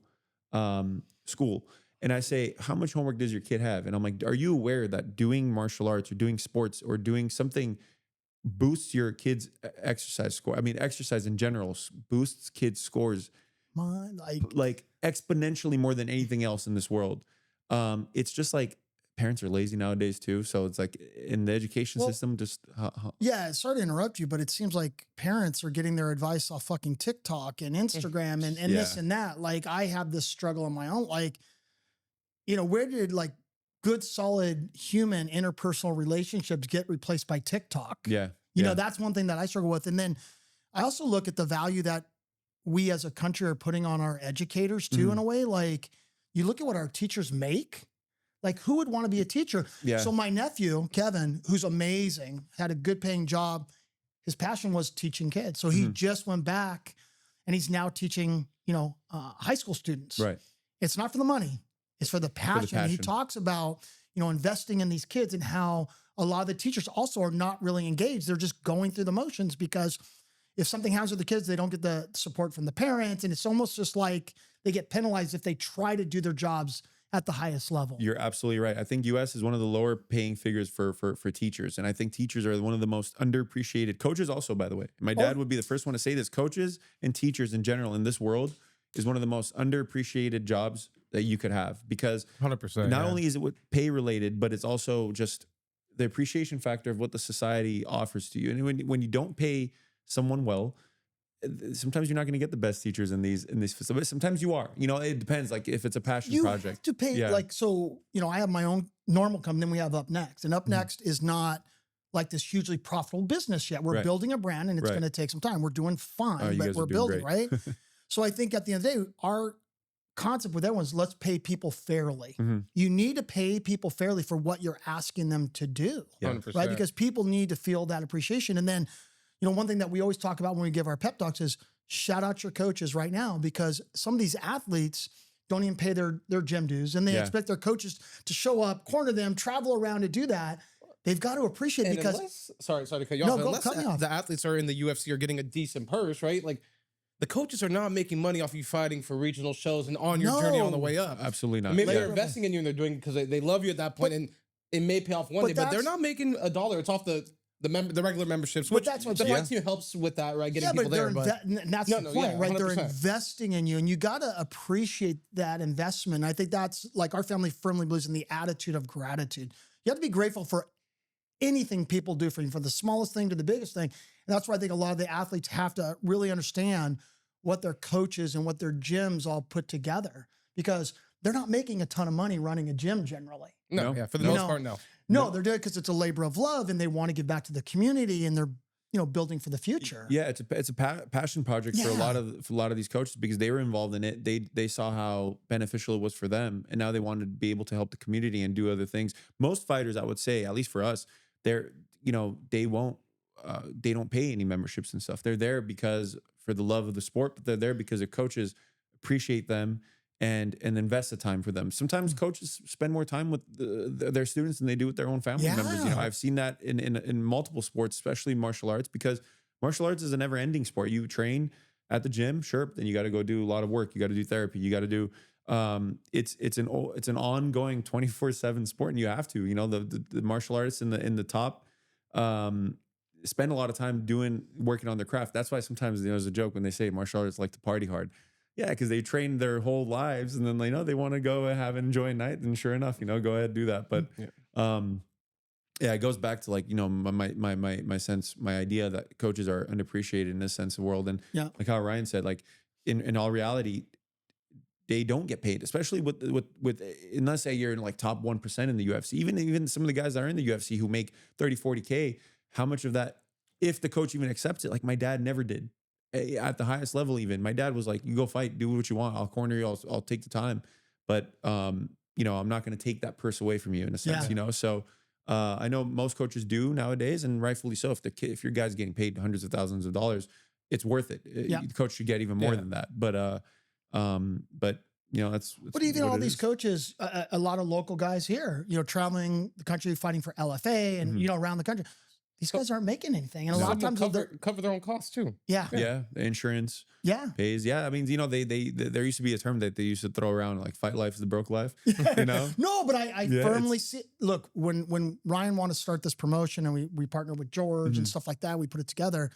school." And I say, "How much homework does your kid have?" And I'm like, "Are you aware that doing martial arts or doing sports or doing something boosts your kids' exercise score? I mean, exercise in general boosts kids' scores like exponentially more than anything else in this world." It's just like parents are lazy nowadays too. So it's like in the education system, just yeah. Sorry to interrupt you, but it seems like parents are getting their advice off fucking TikTok and Instagram and this and that. Like, I have this struggle on my own. Like, where did like good, solid human interpersonal relationships get replaced by TikTok? Yeah. That's one thing that I struggle with. And then I also look at the value that we as a country are putting on our educators too, in a way. Like, you look at what our teachers make. Like, who would want to be a teacher? Yeah. So my nephew, Kevin, who's amazing, had a good paying job. His passion was teaching kids. So he just went back and he's now teaching, high school students. Right. It's not for the money. It's for the passion. He talks about, investing in these kids and how a lot of the teachers also are not really engaged. They're just going through the motions because if something happens with the kids, they don't get the support from the parents. And it's almost just like they get penalized if they try to do their jobs at the highest level. You're absolutely right. I think US is one of the lower paying figures for teachers. And I think teachers are one of the most underappreciated. Coaches also, by the way. My dad would be the first one to say this. Coaches and teachers in general in this world is one of the most underappreciated jobs that you could have, because 100%. not only is it pay related, but it's also just the appreciation factor of what the society offers to you. And when you don't pay someone well, sometimes you're not going to get the best teachers in these facilities. Sometimes you are. It depends. Like, if it's a passion project, you have to pay. Like, so I have my own normal company. Then we have Up Next, and Up Next is not like this hugely profitable business yet. We're building a brand, and it's going to take some time. We're doing fine, but we're building right. So I think at the end of the day, our concept with everyone is let's pay people fairly. You need to pay people fairly for what you're asking them to do, 100%. right? Because people need to feel that appreciation. And then, one thing that we always talk about when we give our pep talks is shout out your coaches right now, because some of these athletes don't even pay their gym dues, and they expect their coaches to show up, corner them, travel around to do that. They've got to appreciate it, because sorry to cut you off. Unless the athletes are in the UFC or getting a decent purse, right? Like, the coaches are not making money off you fighting for regional shows and on your journey on the way up. Absolutely not. Maybe they're investing in you and they're doing it because they love you at that point, and it may pay off one day, but they're not making a dollar. It's off the regular memberships, which that's what the fight team helps with that, right? Getting people there. And that's the point, right? 100%. They're investing in you, and you got to appreciate that investment. I think that's like our family firmly believes in the attitude of gratitude. You have to be grateful for anything people do for you, from the smallest thing to the biggest thing. And that's why I think a lot of the athletes have to really understand what their coaches and what their gyms all put together, because they're not making a ton of money running a gym generally. No, for the most part, no. No, they're doing it because it's a labor of love, and they want to give back to the community, and they're building for the future. Yeah, it's a passion project for a lot of these coaches, because they were involved in it. They saw how beneficial it was for them, and now they wanted to be able to help the community and do other things. Most fighters, I would say, at least for us, they don't pay any memberships and stuff. They're there because for the love of the sport, but they're there because their coaches appreciate them and invest the time for them. Sometimes coaches spend more time with their students than they do with their own family members. I've seen that in multiple sports, especially martial arts, because martial arts is a never-ending sport. You train at the gym, sure. Then you got to go do a lot of work. You got to do therapy. You got to do, it's an ongoing 24/7 sport, and you have to, the martial artists in the top, spend a lot of time working on their craft. That's why sometimes, there's a joke when they say martial artists like to party hard. Yeah, because they train their whole lives, and then they want to go and enjoy a night. And sure enough, go ahead, do that. But yeah, it goes back to my sense, my idea that coaches are unappreciated in this sense of world. And like how Ryan said, like in all reality, they don't get paid, especially with unless say you're in like top 1% in the UFC. Even some of the guys that are in the UFC who make 30, 40K, how much of that, if the coach even accepts it, like my dad never did. At the highest level, even my dad was like, "You go fight, do what you want. I'll corner you. I'll take the time, but I'm not going to take that purse away from you in a sense, So I know most coaches do nowadays, and rightfully so. If your guy's getting paid hundreds of thousands of dollars, it's worth it. The coach should get even more than that. But that's but even all these coaches, a lot of local guys here, traveling the country fighting for LFA and around the country. These guys aren't making anything, and a lot of times cover their own costs too. Yeah, the insurance, pays. Yeah, I mean, there used to be a term that they used to throw around, like "fight life is the broke life." No, but I firmly see. Look, when Ryan wanted to start this promotion, and we partnered with George and stuff like that, we put it together.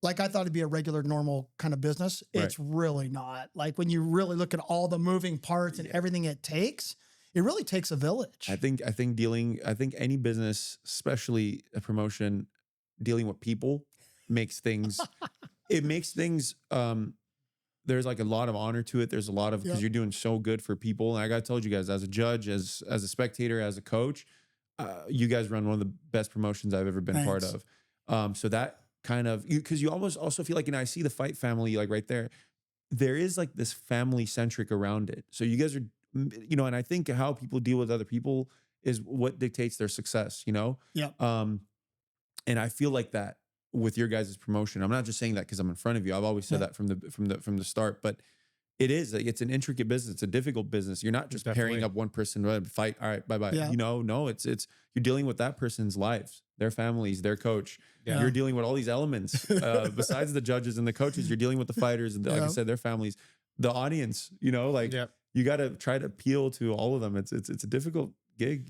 Like I thought it'd be a regular, normal kind of business. It's really not. Like when you really look at all the moving parts and everything it takes. It really takes a village. I think any business, especially a promotion, dealing with people makes things, there's like a lot of honor to it. There's a lot of, because you're doing so good for people. And like I told you guys, as a judge, as a spectator, as a coach, you guys run one of the best promotions I've ever been part of. So that kind of, because you almost also feel like, I see the fight family, like right there. There is like this family centric around it. So you guys are, and I think how people deal with other people is what dictates their success, Yeah. And I feel like that with your guys' promotion. I'm not just saying that because I'm in front of you. I've always said that from the start, but it's an intricate business. It's a difficult business. You're not just pairing up one person, fight. All right, bye-bye. Yeah. No, it's you're dealing with that person's lives, their families, their coach. Yeah. You're dealing with all these elements. Besides the judges and the coaches, you're dealing with the fighters and like I said, their families, the audience, you got to try to appeal to all of them. It's a difficult gig,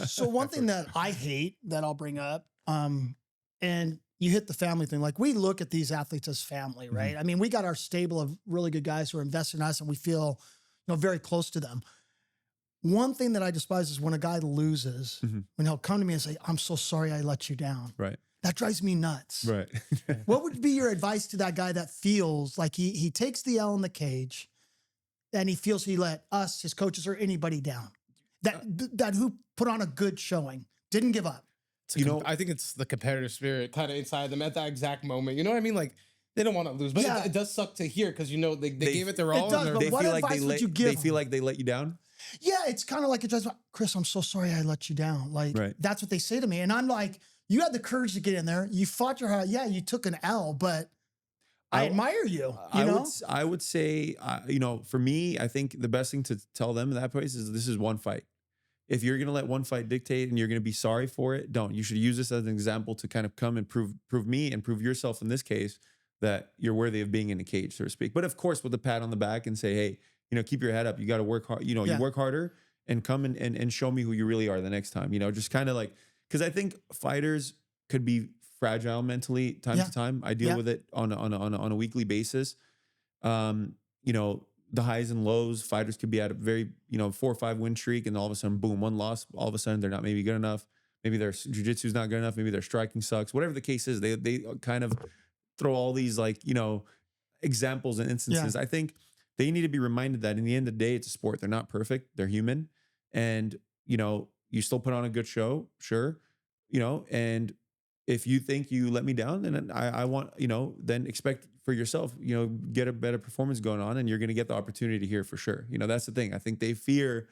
So one thing that I hate that I'll bring up, and you hit the family thing. Like we look at these athletes as family, right? I mean, we got our stable of really good guys who are invested in us, and we feel, very close to them. One thing that I despise is when a guy loses, when he'll come to me and say, "I'm so sorry I let you down." Right. That drives me nuts. Right. What would be your advice to that guy that feels like he takes the L in the cage, and he feels he let us, his coaches, or anybody down? That who put on a good showing, didn't give up. I think it's the competitive spirit kind of inside them at that exact moment. You know what I mean? Like they don't want to lose, but it does suck to hear because they gave it their all. It does, but what advice would you give? They feel like they let you down. Yeah, it's kind of like it does. Chris, I'm so sorry I let you down. Like that's what they say to me, and I'm like, you had the courage to get in there. You fought your heart. Yeah, you took an L, but I admire you. I would say, for me, I think the best thing to tell them in that place is this is one fight. If you're going to let one fight dictate and you're going to be sorry for it, don't. You should use this as an example to kind of come and prove me and prove yourself in this case that you're worthy of being in the cage, so to speak. But of course, with a pat on the back and say, hey, keep your head up. You got to work hard. You work harder and come and show me who you really are the next time. Just kind of like, because I think fighters could be fragile mentally time to time. I deal with it on a weekly basis. The highs and lows, fighters could be at a very, 4 or 5 win streak, and all of a sudden, boom, one loss. All of a sudden, they're not maybe good enough. Maybe their jiu-jitsu is not good enough. Maybe their striking sucks. Whatever the case is, they kind of throw all these examples and instances. I think they need to be reminded that in the end of the day, it's a sport. They're not perfect. They're human. And, you still put on a good show, sure. And if you think you let me down, then I want, then expect for yourself, get a better performance going on, and you're going to get the opportunity here for sure. That's the thing. I think they fear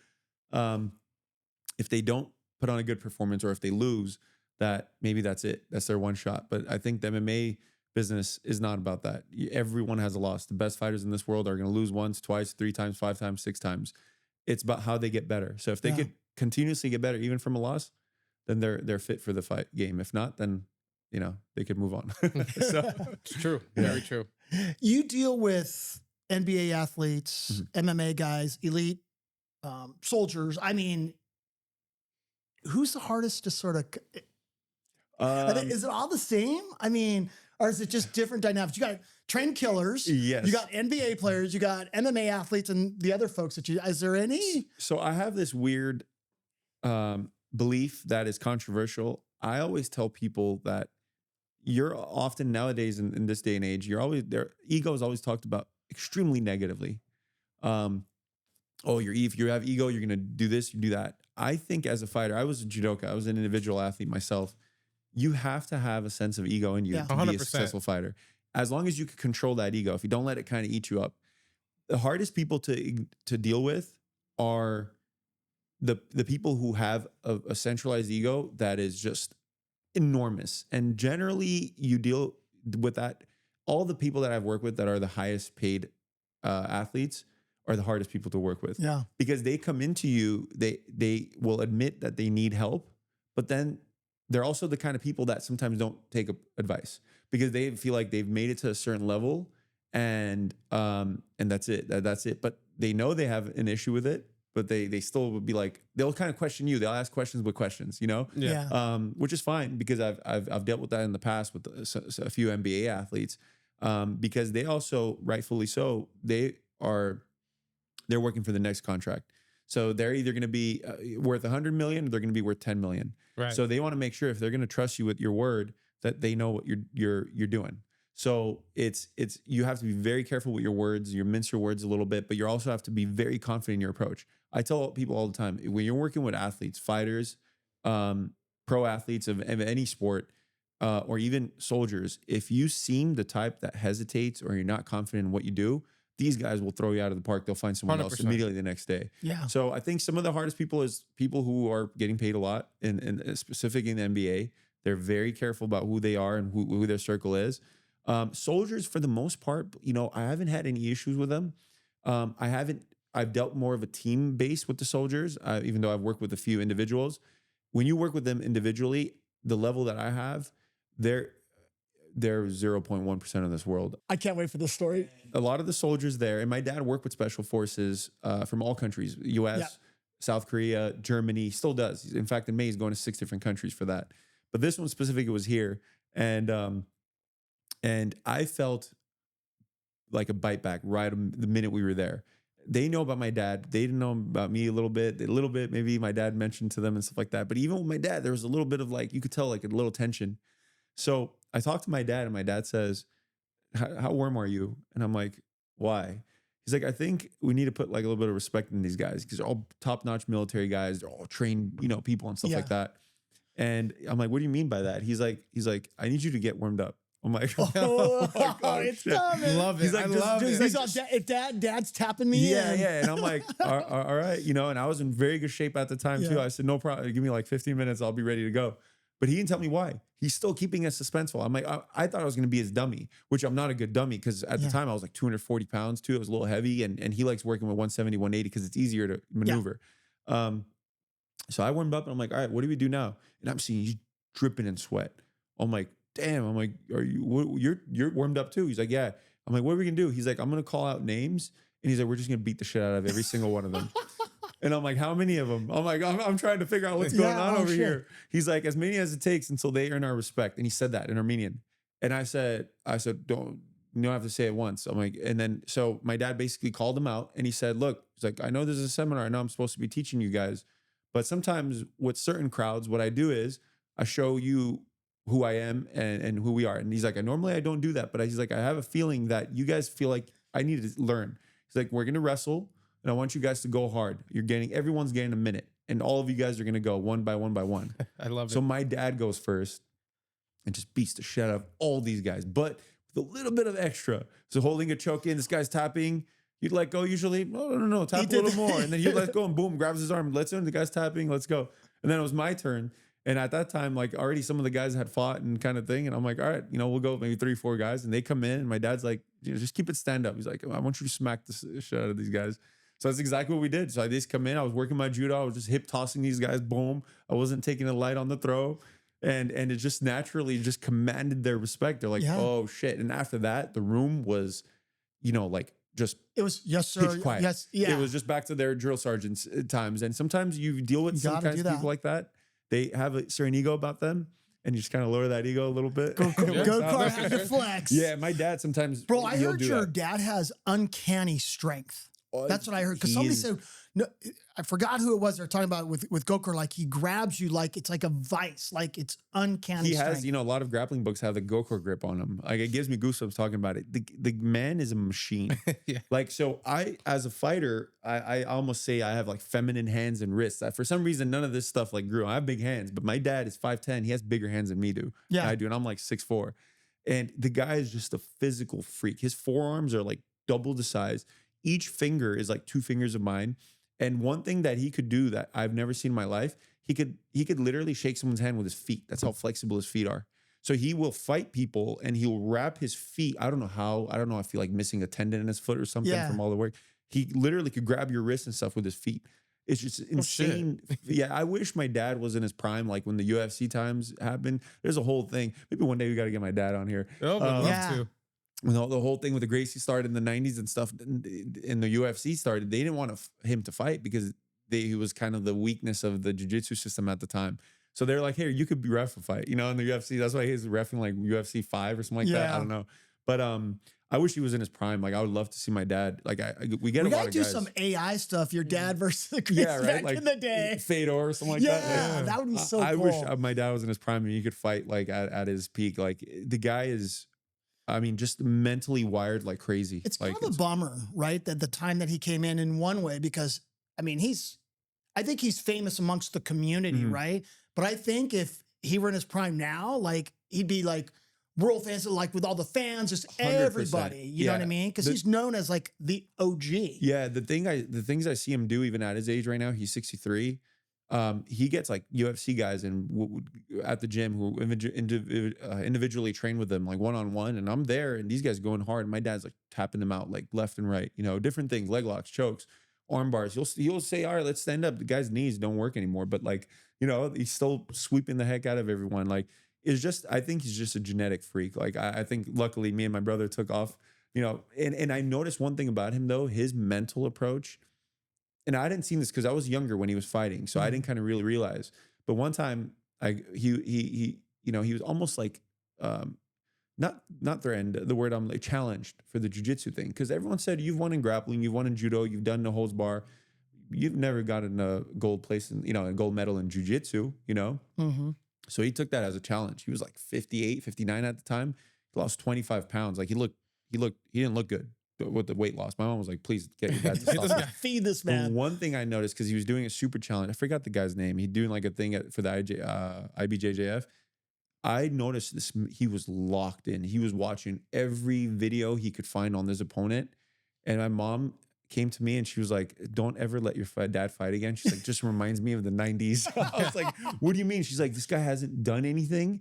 if they don't put on a good performance or if they lose, that maybe that's it. That's their one shot. But I think the MMA business is not about that. Everyone has a loss. The best fighters in this world are going to lose once, twice, 3 times, 5 times, 6 times. It's about how they get better. So if they could continuously get better, even from a loss, then they're fit for the fight game. If not, then they could move on. So it's true. Very true. You deal with NBA athletes, MMA guys, elite soldiers. I mean, who's the hardest to sort of? Is it all the same? I mean, or is it just different dynamics? You got trained killers. Yes. You got NBA players. You got MMA athletes, and the other folks that you. Is there any? So I have this weird belief that is controversial. I always tell people that you're often nowadays in this day and age, their ego is always talked about extremely negatively. If you have ego, you're gonna do this, you do that. I think as a fighter, I was a judoka, I was an individual athlete myself. You have to have a sense of ego in you Yeah. to 100%. be a successful fighter. As long as you can control that ego, if you don't let it kind of eat you up. The hardest people to deal with are the people who have a centralized ego that is just enormous. And generally you deal with that. All the people that I've worked with that are the highest paid athletes are the hardest people to work with. Yeah. Because they come into you, they will admit that they need help, but then they're also the kind of people that sometimes don't take advice because they feel like they've made it to a certain level and that's it. That's it. But they know they have an issue with it, but they still would be like, they'll kind of question you. They'll ask questions with questions, you know? Yeah. Which is fine because I've dealt with that in the past with a few NBA athletes because they also, rightfully so, they're working for the next contract. So they're either going to be worth 100 million or they're going to be worth 10 million. Right. So they want to make sure if they're going to trust you with your word that they know what you're doing. So it's you have to be very careful with your words. You mince your words a little bit, but you also have to be very confident in your approach. I tell people all the time, when you're working with athletes, fighters, pro athletes of any sport, or even soldiers, if you seem the type that hesitates or you're not confident in what you do, these guys will throw you out of the park. They'll find someone else 100%. immediately the next day. Yeah. So I think some of the hardest people is people who are getting paid a lot, and specific in the NBA. They're very careful about who they are and who their circle is. Soldiers, for the most part, I haven't had any issues with them. I've dealt more of a team base with the soldiers, even though I've worked with a few individuals. When you work with them individually, the level that I have, they're 0.1% of this world. I can't wait for this story. A lot of the soldiers there, and my dad worked with special forces from all countries, US, Yeah. South Korea, Germany, still does. In fact, in May, he's going to 6 different countries for that. But this one specifically was here. And I felt like a bite back right the minute we were there. They know about my dad. They didn't know about me a little bit. Maybe my dad mentioned to them and stuff like that. But even with my dad, there was a little bit of you could tell a little tension. So I talked to my dad and my dad says, how warm are you? And I'm like, why? He's like, I think we need to put a little bit of respect in these guys because they're all top-notch military guys. They're all trained, people and stuff like that. And I'm like, what do you mean by that? He's like, I need you to get warmed up. I'm like, oh my God, it's coming. Love it. He's like, I love it. He's on, if dad's tapping me in. Yeah. And I'm like, all right, and I was in very good shape at the time too. Yeah. I said, no problem. Give me 15 minutes. I'll be ready to go. But he didn't tell me why. He's still keeping us suspenseful. I'm like, I thought I was going to be his dummy, which I'm not a good dummy because at the time I was 240 pounds too. It was a little heavy and he likes working with 170, 180 because it's easier to maneuver. So I warmed up and I'm like, all right, what do we do now? And I'm seeing he's dripping in sweat. I'm like, damn. I'm like, you're warmed up too? He's like, yeah. I'm like, what are we going to do? He's like, I'm going to call out names. And he's like, we're just going to beat the shit out of every single one of them. And I'm like, how many of them? I'm like, I'm trying to figure out what's going on over here. He's like, as many as it takes until they earn our respect. And he said that in Armenian. And I said, you don't have to say it once. I'm like, and then, so my dad basically called him out and he said, look, he's like, I know there's a seminar. I know I'm supposed to be teaching you guys, but sometimes with certain crowds, what I do is I show you who I am and who we are. And he's like, normally I don't do that, but he's like, I have a feeling that you guys feel like I need to learn. He's like, we're going to wrestle. And I want you guys to go hard. Everyone's getting a minute. And all of you guys are going to go one by one by one. I love it. So my dad goes first and just beats the shit out of all these guys, but with a little bit of extra. So holding a choke in, this guy's tapping. You'd let go usually. No, tap a little more. And then he'd let go and boom, grabs his arm. Let's in. The guy's tapping. Let's go. And then it was my turn. And at that time, already some of the guys had fought and kind of thing. And I'm like, all right, we'll go maybe 3, 4 guys. And they come in and my dad's like, just keep it stand up. He's like, I want you to smack the shit out of these guys. So that's exactly what we did. So I just come in. I was working my judo. I was just hip tossing these guys. Boom. I wasn't taking it light on the throw. and it just naturally just commanded their respect. They're like, Yeah. oh shit. And after that, the room was, you know, like just It was yes, sir. pitch quiet. Yes, yeah. It was just back to their drill sergeants times. And sometimes you deal with You some gotta kinds do of people that. like that. They have a certain ego about them, and you just kind of lower that ego a little bit. Go It works out. kart had the flex. Yeah, my dad sometimes. Bro, I he'll heard do your that. dad has uncanny strength. Oh, That's what I heard. Because somebody he's- said, no, I forgot who it was. They're talking about with Gokar, like he grabs you like it's like a vice, like it's uncanny he strength. has, you know, a lot of grappling books have the Gokor grip on him. Like it gives me goosebumps talking about it. The man is a machine. Yeah. Like, so I, as a fighter, I almost say I have like feminine hands and wrists. For some reason, none of this stuff like grew. I have big hands, but my dad is 5'10". He has bigger hands than me do. Yeah. I do. And I'm like 6'4". And the guy is just a physical freak. His forearms are like double the size. Each finger is like 2 fingers of mine. And one thing that he could do that I've never seen in my life, he could literally shake someone's hand with his feet. That's how flexible his feet are. So he will fight people and he'll wrap his feet. I don't know how. I don't know. I feel like missing a tendon in his foot or something Yeah. from all the work. He literally could grab your wrist and stuff with his feet. It's just insane. Yeah, I wish my dad was in his prime, like when the UFC times happened. There's a whole thing. Maybe one day we got to get my dad on here. Oh, would love Yeah. to. When the whole thing with the Gracie started in the 90s and stuff, and the UFC started, they didn't want him to fight because he was kind of the weakness of the jiu-jitsu system at the time. So they're like, hey, you could be ref a fight, you know, in the UFC. That's why he's reffing like UFC 5 or something like that. Yeah. I don't know. But I wish he was in his prime. Like I would love to see my dad. Like we get we a lot gotta of do guys. some AI stuff. Your dad versus the Chris Yeah, right. back Like in the day. Fedor or something like Yeah, that. that would be so I cool. wish my dad was in his prime and he could fight like at his peak. Like the guy is, I mean, just mentally wired like crazy. It's like, kind of a bummer, right? That the time that he came in one way, because I mean, I think he's famous amongst the community, Mhm. right? But I think if he were in his prime now, like he'd be like world fans, like with all the fans, just 100%. everybody. You know what I Yeah. mean? Because The- he's known as like the OG. Yeah, the things I see him do even at his age right now, he's 63. He gets like UFC guys and at the gym who individually train with them like one-on-one, and I'm there and these guys going hard. And my dad's like tapping them out like left and right, you know, different things, leg locks, chokes, arm bars. He'll say, all right, let's stand up. The guy's knees don't work anymore, but like, you know, he's still sweeping the heck out of everyone. Like it's just, I think he's just a genetic freak. Like I think luckily me and my brother took off, you know, and I noticed one thing about him though, his mental approach. And I didn't see this because I was younger when he was fighting, so I didn't kind of really realize. But one time, he you know, he was almost like not threatened. The word I'm like challenged for the jiu-jitsu thing, because everyone said you've won in grappling, you've won in judo, you've done no holds bar, you've never gotten a gold place in, you know, a gold medal in jiu-jitsu, you know. Mm-hmm. So he took that as a challenge. He was like 58, 59 at the time. He lost 25 pounds. Like he didn't look good with the weight loss. My mom was like, please get your dad to stop. that." Feed this But man. one thing I noticed, because he was doing a super challenge, I forgot the guy's name. He's doing like a thing for the IBJJF. I noticed this. He was locked in. He was watching every video he could find on this opponent. And my mom came to me and she was like, don't ever let your dad fight again. She's like, just reminds me of the 90s. I was like, what do you mean? She's like, this guy hasn't done anything.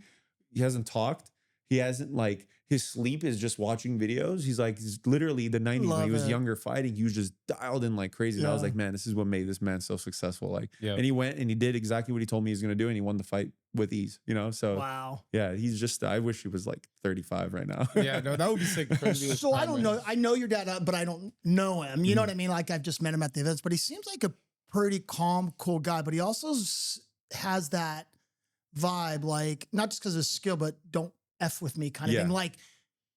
He hasn't talked. He hasn't like, his sleep is just watching videos. He's like, he's literally the 90s when Love he was it. younger fighting. He was just dialed in like crazy. And I was Yeah. like, man, this is what made this man so successful. Like, Yeah. and he went and he did exactly what he told me he was going to do. And he won the fight with ease, you know? So Wow. yeah, he's just, I wish he was like 35 right now. Yeah, no, that would be sick. for him to be his So I prime, don't man. know. I know your dad, but I don't know him. You know what I mean? Like I've just met him at the events, but he seems like a pretty calm, cool guy. But he also has that vibe, like not just because of his skill, but don't F with me kind of Yeah. thing. Like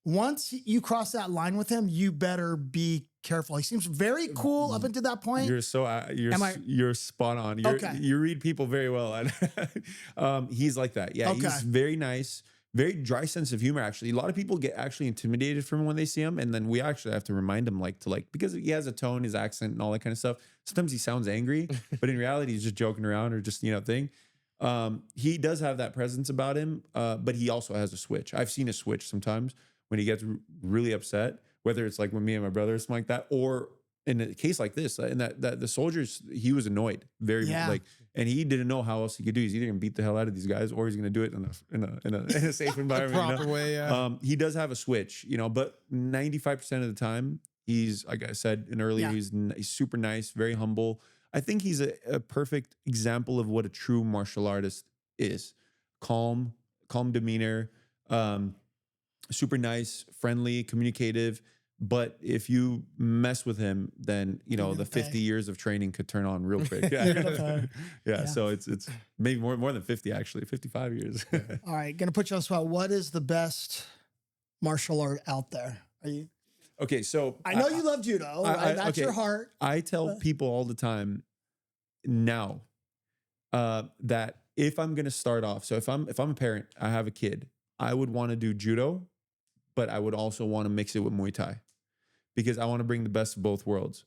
once you cross that line with him, you better be careful. He seems very cool up until that point. You're so Am I- you're spot on. Okay. You read people very well. He's like that. Yeah, Okay. he's very nice, very dry sense of humor. Actually, a lot of people get actually intimidated from him when they see him, and then we actually have to remind him because he has a tone, his accent, and all that kind of stuff. Sometimes he sounds angry, but in reality, he's just joking around or just thing. He does have that presence about him, but he also has a switch. I've seen a switch sometimes when he gets really upset, whether it's like with me and my brother or something like that, or in a case like this, and that the soldiers, he was annoyed, very Yeah. and he didn't know how else he could do. He's either gonna beat the hell out of these guys, or he's gonna do it in a safe environment. proper way. Yeah. He does have a switch, but 95% of the time, he's like I said earlier, Yeah. he's super nice, very humble. I think he's a perfect example of what a true martial artist is. calm demeanor, super nice, friendly, communicative. But if you mess with him, then you know You're the gonna 50 pay. years of training could turn on real quick. You're gonna Yeah, pay. yeah. Yeah. So it's maybe more than 50 actually, 55 years. All right, gonna put you on the spot. What is the best martial art out there? Are you? Okay, so I know you love judo, right? That's okay, your heart. I tell people all the time now that if I'm gonna start off, so if I'm a parent, I have a kid, I would want to do judo, but I would also want to mix it with Muay Thai because I want to bring the best of both worlds.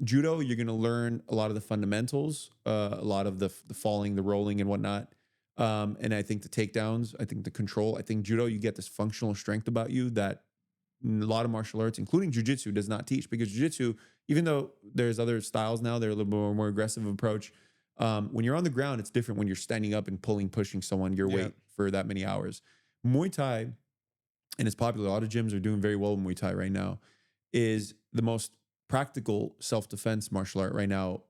Judo, you're gonna learn a lot of the fundamentals, a lot of the falling, the rolling, and whatnot. And I think the takedowns, I think the control, I think judo, you get this functional strength about you that a lot of martial arts, including jujitsu, does not teach because jujitsu, even though there's other styles now, they're a little more aggressive approach. When you're on the ground, it's different when you're standing up and pushing someone your weight for that many hours. Muay Thai, and it's popular, a lot of gyms are doing very well with Muay Thai right now, is the most practical self-defense martial art right now,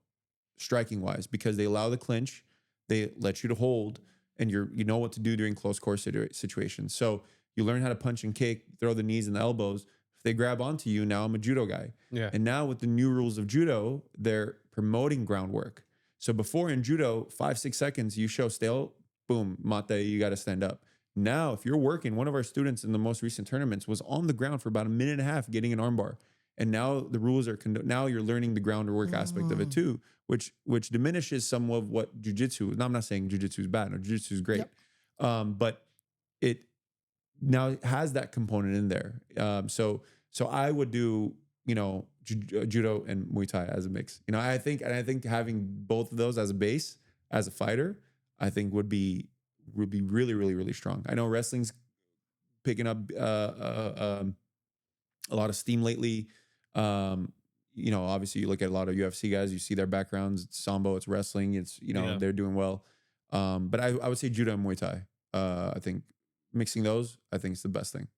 striking wise, because they allow the clinch, they let you to hold, and you know what to do during close quarter situations. So you learn how to punch and kick, throw the knees and the elbows. If they grab onto you, now I'm a judo guy. Yeah. And now with the new rules of judo, they're promoting groundwork. So before in judo, 5-6 seconds, you show stale, boom, mate, you got to stand up. Now, if you're working, one of our students in the most recent tournaments was on the ground for about a minute and a half getting an armbar. And now the rules are, now you're learning the groundwork aspect of it too, which diminishes some of what jujitsu, now I'm not saying jujitsu is bad, no, jujitsu is great. But it now has that component in there. So I would do, you know, judo and Muay Thai as a mix. You know, I think having both of those as a base, as a fighter, I think would be really, really, really strong. I know wrestling's picking up a lot of steam lately. You know, obviously you look at a lot of UFC guys, you see their backgrounds, it's Sambo, it's wrestling, it's, you know, they're doing well. But I would say judo and Muay Thai. I think mixing those, I think is the best thing.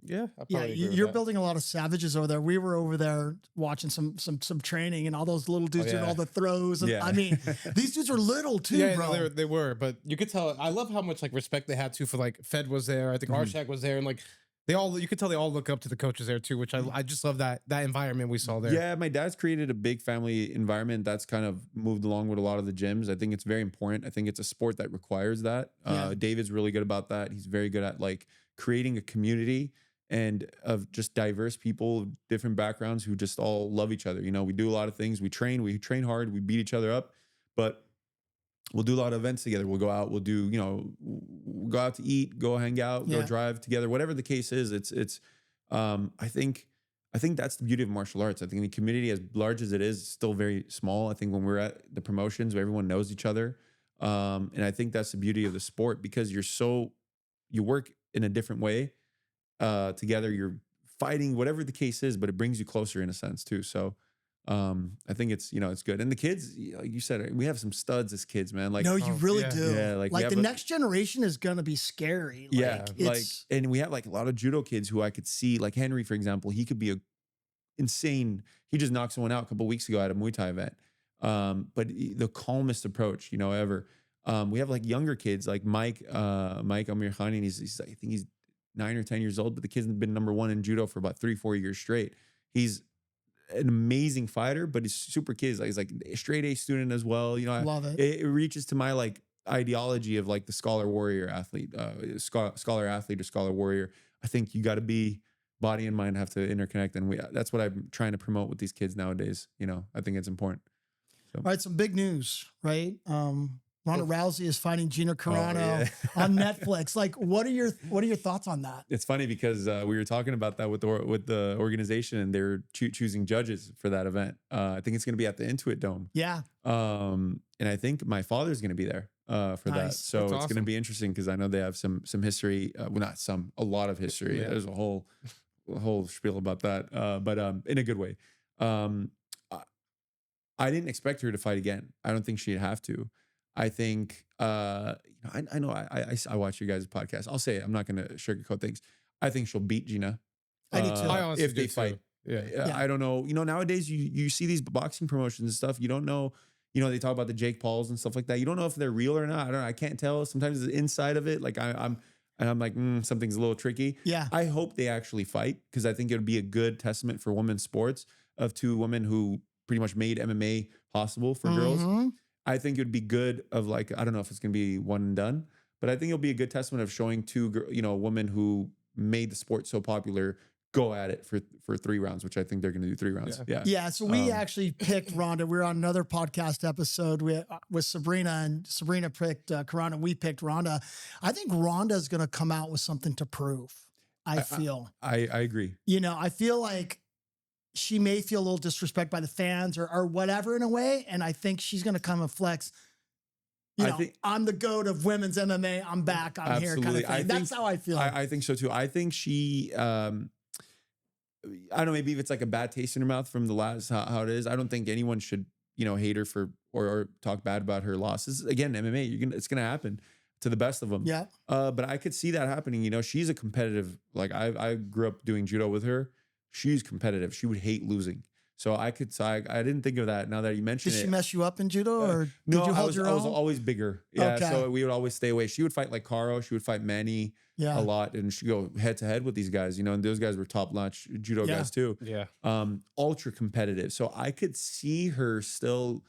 Yeah, Yeah, you're building a lot of savages over there. We were over there watching some training, and all those little dudes doing all the throws. And I mean, these dudes were little too, bro. No, they were, but you could tell. I love how much like respect they had too for like Fed was there. I think Arshak was there, and like you could tell they all look up to the coaches there too, which I just love that environment we saw there. Yeah, my dad's created a big family environment that's kind of moved along with a lot of the gyms. I think it's very important. I think it's a sport that requires that. David's really good about that. He's very good at like creating a community and of just diverse people, different backgrounds who just all love each other. You know, we do a lot of things. We train hard, we beat each other up, but we'll do a lot of events together. We'll go out, we'll do, you know, we'll go out to eat, go hang out, go drive together, whatever the case is. I think that's the beauty of martial arts. I think the community, as large as it is still very small. I think when we're at the promotions, everyone knows each other. And I think that's the beauty of the sport because you work in a different way. Together, you're fighting, whatever the case is, but it brings you closer in a sense too. So I think it's, you know, it's good. And the kids, like you said, we have some studs as kids, man. Like, no, you really do. Yeah, like the next generation is gonna be scary. Like, and we have like a lot of judo kids who I could see, like Henry, for example. He could be insane. He just knocked someone out a couple of weeks ago at a Muay Thai event. But the calmest approach, you know, ever. We have like younger kids, like Mike Amir Khani, and he's I think he's 9 or 10 years old, but the kid's been #1 in judo for about 3-4 years straight. He's an amazing fighter, but he's super kid. He's like a straight A student as well. You know, love it. It reaches to my like ideology of like the scholar warrior athlete, scholar athlete or scholar warrior. I think you got to be body and mind have to interconnect, and that's what I'm trying to promote with these kids nowadays. You know, I think it's important. So. All right, some big news, right? Ronda Rousey is fighting Gina Carano on Netflix. Like, what are your thoughts on that? It's funny because we were talking about that with the organization, and they're choosing judges for that event. I think it's going to be at the Intuit Dome. Yeah. And I think my father's going to be there for that. So it's going to be interesting because I know they have some history. Well, not some, a lot of history. There's a whole spiel about that, but in a good way. I didn't expect her to fight again. I don't think she'd have to. I think, I know I watch you guys' podcast. I'll say it. I'm not going to sugarcoat things. I think she'll beat Gina. I do too. I honestly if they fight. Yeah. I don't know. You know, nowadays you see these boxing promotions and stuff. You don't know. you know, they talk about the Jake Pauls and stuff like that. You don't know if they're real or not. I don't know. I can't tell. Sometimes the inside of it, like I'm like, something's a little tricky. Yeah. I hope they actually fight because I think it would be a good testament for women's sports of two women who pretty much made MMA possible for girls. I think it would be good of like, I don't know if it's going to be one and done, but I think it'll be a good testament of showing two, you know, women who made the sport so popular go at it for 3 rounds, which I think they're going to do 3 rounds. Yeah. So we actually picked Ronda. We were on another podcast episode with Sabrina, and Sabrina picked Karana. We picked Ronda. I think Ronda is going to come out with something to prove. I feel. I agree. You know, I feel like she may feel a little disrespect by the fans or whatever in a way. And I think she's going to come and flex. You know, I'm the GOAT of women's MMA. I'm back. I'm here. Kind of thing. That's how I feel. I think so too. I think she, I don't know, maybe if it's like a bad taste in her mouth from the last, how it is. I don't think anyone should, you know, hate her for, or talk bad about her losses. Again, MMA, it's going to happen to the best of them. Yeah. But I could see that happening. You know, she's a competitive, like I grew up doing judo with her. She's competitive. She would hate losing. So I didn't think of that now that you mentioned it. Did she mess you up in judo or did no, you hold your own? I was always bigger. Yeah. Okay. So we would always stay away. She would fight like Caro. She would fight Manny a lot. And she'd go head to head with these guys, you know, and those guys were top notch judo guys too. Yeah. Ultra competitive. So I could see her still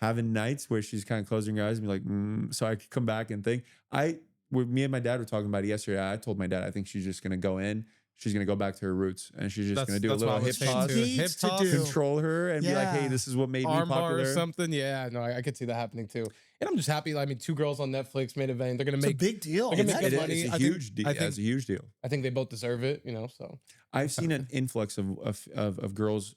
having nights where she's kind of closing her eyes and be like, so I could come back and think. Me and my dad were talking about it yesterday. I told my dad, I think she's just going to go in. She's going to go back to her roots and she's just going to do a little hip toss, control her and be like, hey, this is what made me popular. Or something. Yeah, no, I could see that happening too. And I'm just happy. I mean, 2 girls on Netflix made event. They're going to make a big deal. They're going to make good money. It's a huge deal. It's a huge deal. I think they both deserve it, you know, so. I've seen an influx of girls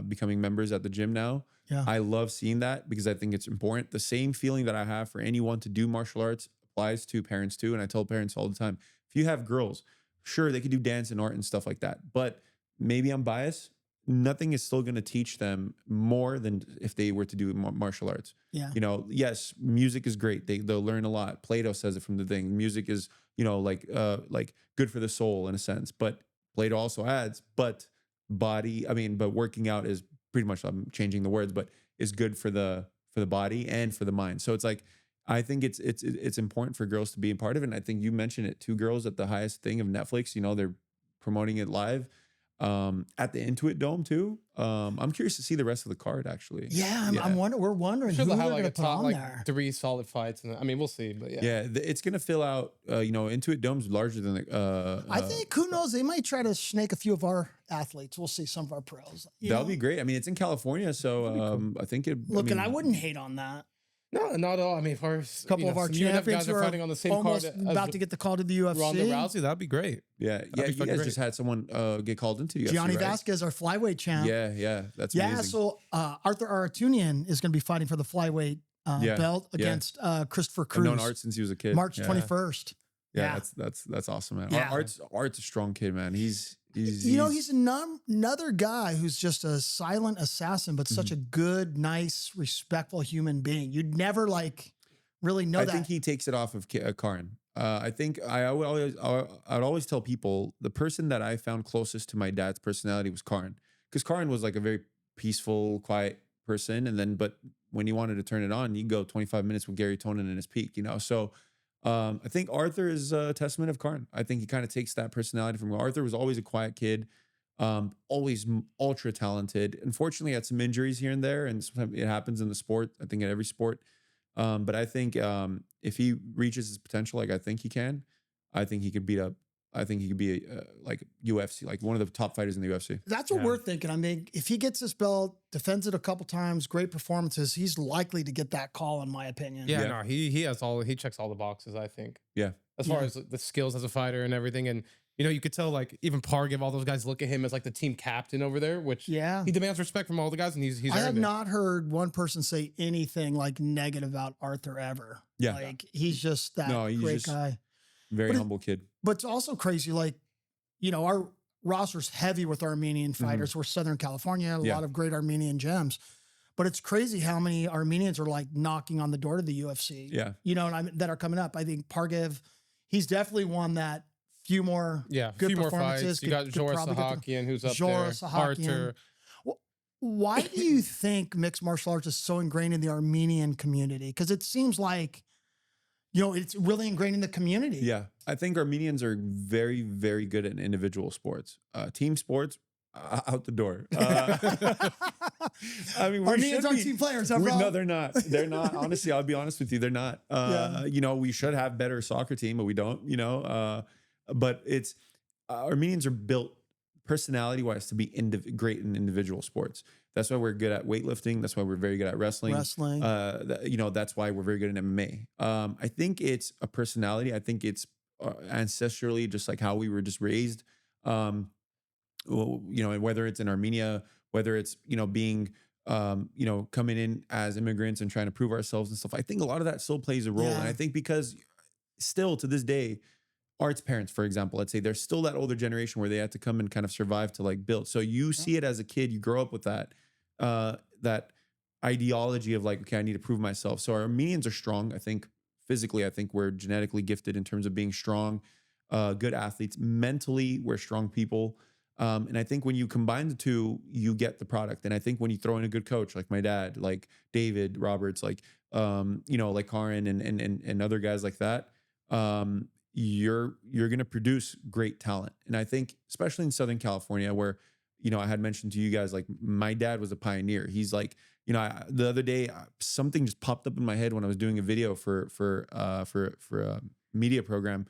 becoming members at the gym now. Yeah. I love seeing that because I think it's important. The same feeling that I have for anyone to do martial arts applies to parents too. And I tell parents all the time, if you have girls, sure, they could do dance and art and stuff like that. But maybe I'm biased. Nothing is still going to teach them more than if they were to do martial arts. Yeah. You know, yes, music is great. They'll learn a lot. Plato says it from the thing. Music is, you know, like good for the soul in a sense. But Plato also adds, but working out is pretty much, I'm changing the words, but is good for the body and for the mind. So it's like, I think it's important for girls to be a part of it. And I think you mentioned it, 2 girls at the highest thing of Netflix, you know, they're promoting it live at the Intuit Dome too. I'm curious to see the rest of the card actually. Yeah, we're wondering who who they'll they're have going like to put on like there. 3 solid fights. And I mean, we'll see, but yeah. Yeah, it's going to fill out, you know, Intuit Dome's larger than the, I think, who knows, they might try to snake a few of our athletes. We'll see some of our pros. That'll be great. I mean, it's in California, so I think it. Look, and I wouldn't hate on that. No, not at all. I mean, first, A couple of our champions guys are fighting on the same almost card about to get the call to the UFC. Ronda Rousey, that'd be great. Yeah, you guys just had someone get called into UFC, Gianni right? Vasquez, our flyweight champ. Yeah, that's amazing. So Arthur Aratunian is going to be fighting for the flyweight belt against Christopher Cruz. I've known Art since he was a kid. March 21st. Yeah, that's awesome, man. Yeah. Art's a strong kid, man. He's another guy who's just a silent assassin, but such a good, nice, respectful human being. You'd never really know that. I think he takes it off of Karin. I think I would always tell people the person that I found closest to my dad's personality was Karin, because Karin was like a very peaceful, quiet person, but when he wanted to turn it on, you go 25 minutes with Gary Tonin in his peak, you know. So I think Arthur is a testament of Karin. I think he kind of takes that personality from Arthur. Was always a quiet kid, always ultra talented. Unfortunately, had some injuries here and there, and sometimes it happens in the sport. I think in every sport. But I think if he reaches his potential, like I think he can, I think he could beat up. I think he could be like UFC, like one of the top fighters in the UFC. That's what we're thinking. I mean, if he gets this belt, defends it a couple times, great performances, he's likely to get that call, in my opinion. Yeah. No, he checks all the boxes, I think. Yeah. As far as the skills as a fighter and everything. And, you know, you could tell, like, even Pargiv, all those guys look at him as like the team captain over there, which he demands respect from all the guys, and he's I have not heard one person say anything like negative about Arthur ever. Yeah. Like, he's just that great guy. Very humble kid. But it's also crazy, like, you know, our roster's heavy with Armenian fighters. We're Southern California, a lot of great Armenian gems. But it's crazy how many Armenians are like knocking on the door to the UFC. Yeah. You know, that are coming up. I think Pargiv, he's definitely won that few more good performances. Fights. You got Joris Sahakian, who's up there. Sahakian. Arthur. Why do you think mixed martial arts is so ingrained in the Armenian community? Because it seems like, it's really ingrained in the community. Yeah, I think Armenians are very, very good at individual sports. Team sports, out the door. I mean, Armenians aren't team players, huh, bro? No, they're not. They're not. Honestly, I'll be honest with you, they're not. We should have better soccer team, but we don't. But it's Armenians are built personality-wise to be great in individual sports. That's why we're good at weightlifting. That's why we're very good at wrestling. That's why we're very good in MMA. I think it's a personality. I think it's ancestrally just like how we were just raised. And whether it's in Armenia, whether it's being coming in as immigrants and trying to prove ourselves and stuff. I think a lot of that still plays a role. Yeah. And I think because still to this day, Art's parents, for example, let's say there's still that older generation where they had to come and kind of survive to like build. So you see it as a kid, you grow up with that ideology of like, okay, I need to prove myself. So Armenians are strong. I think physically, I think we're genetically gifted in terms of being strong, good athletes. Mentally, we're strong people. And I think when you combine the two, you get the product. And I think when you throw in a good coach, like my dad, like David Roberts, like, like Karin and other guys like that, you're going to produce great talent. And I think, especially in Southern California, where, I had mentioned to you guys, like my dad was a pioneer. He's like, the other day, something just popped up in my head when I was doing a video for a media program.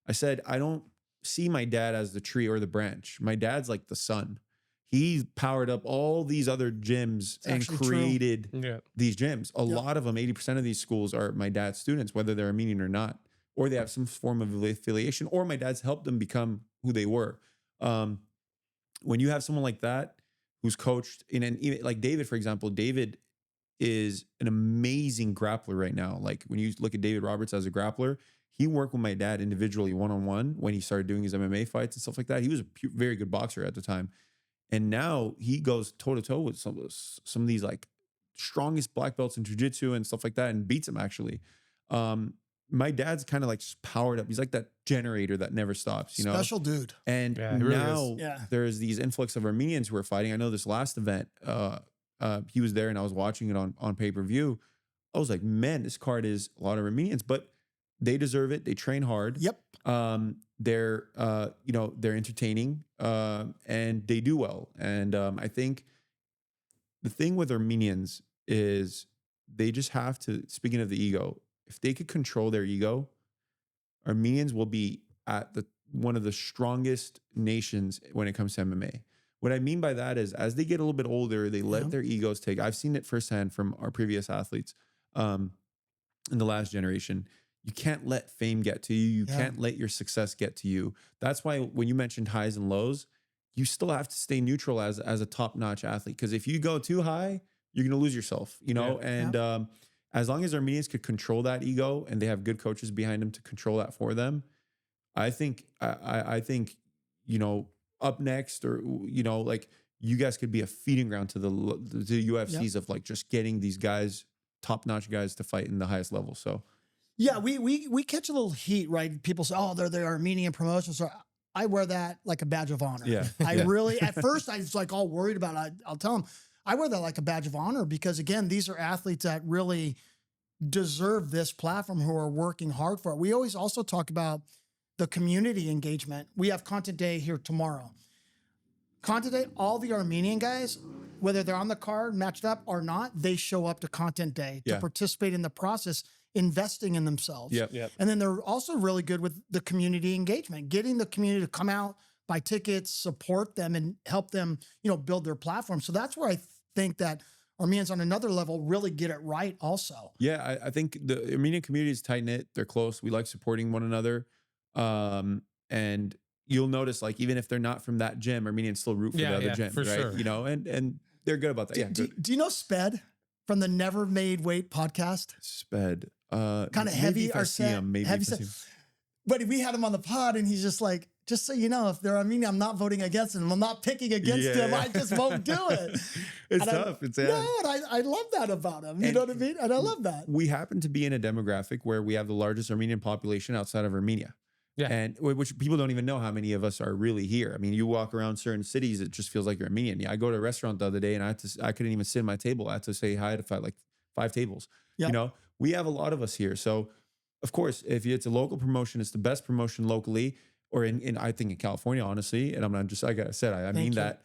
I said, I don't see my dad as the tree or the branch. My dad's like the sun. He powered up all these other gyms and created these gyms. A lot of them, 80% of these schools are my dad's students, whether they're Armenian or not, or they have some form of affiliation, or my dad's helped them become who they were. When you have someone like that who's coached like David, for example, David is an amazing grappler right now. Like when you look at David Roberts as a grappler, he worked with my dad individually one-on-one when he started doing his MMA fights and stuff like that. He was a very good boxer at the time. And now he goes toe-to-toe with some of these like strongest black belts in jiu-jitsu and stuff like that and beats them actually. My dad's kind of like powered up. He's like that generator that never stops, Special dude. And now there's these influx of Armenians who are fighting. I know this last event, he was there and I was watching it on pay-per-view. I was like, man, this card is a lot of Armenians, but they deserve it. They train hard. Yep. They're entertaining, and they do well. And I think the thing with Armenians is they just have to, speaking of the ego, if they could control their ego, Armenians will be at one of the strongest nations when it comes to MMA. What I mean by that is as they get a little bit older, they let their egos take. I've seen it firsthand from our previous athletes in the last generation. You can't let fame get to you. You can't let your success get to you. That's why when you mentioned highs and lows, you still have to stay neutral as a top-notch athlete. Because if you go too high, you're going to lose yourself, And as long as Armenians could control that ego and they have good coaches behind them to control that for them, I think, up next or, like you guys could be a feeding ground to the UFCs of like just getting these guys, top-notch guys to fight in the highest level. So. Yeah, we catch a little heat, right? People say, "Oh, they're Armenian promotions." So I wear that like a badge of honor. Yeah, I really. At first, I was like all worried about it. I'll tell them I wear that like a badge of honor because again, these are athletes that really deserve this platform who are working hard for it. We always also talk about the community engagement. We have Content Day here tomorrow. Content Day, all the Armenian guys, whether they're on the card, matched up or not, they show up to Content Day to participate in the process, investing in themselves. Yep. And then they're also really good with the community engagement, getting the community to come out, buy tickets, support them, and help them, build their platform. So that's where I think that Armenians on another level really get it right also. Yeah, I think the Armenian community is tight-knit. They're close. We like supporting one another. And you'll notice, like, even if they're not from that gym, Armenians still root for the other gym, for right? sure. And they're good about that. Do you know Sped from the Never Made Weight podcast? Sped. Kind of heavy. If I see him, maybe if I see him. But we had him on the pod and he's just like, just so you know, if they're Armenian, I'm not voting against him. I'm not picking against him. I just won't do it. It's tough. I love that about him. You know what I mean? And I love that. We happen to be in a demographic where we have the largest Armenian population outside of Armenia. Yeah. And which people don't even know how many of us are really here. I mean, you walk around certain cities, it just feels like you're Armenian. Yeah, I go to a restaurant the other day and I couldn't even sit at my table. I had to say hi to like 5 tables. Yep. You know, we have a lot of us here. So of course, if it's a local promotion, it's the best promotion locally, or in I think in California, honestly. And I'm not just, like I said, I mean you. that.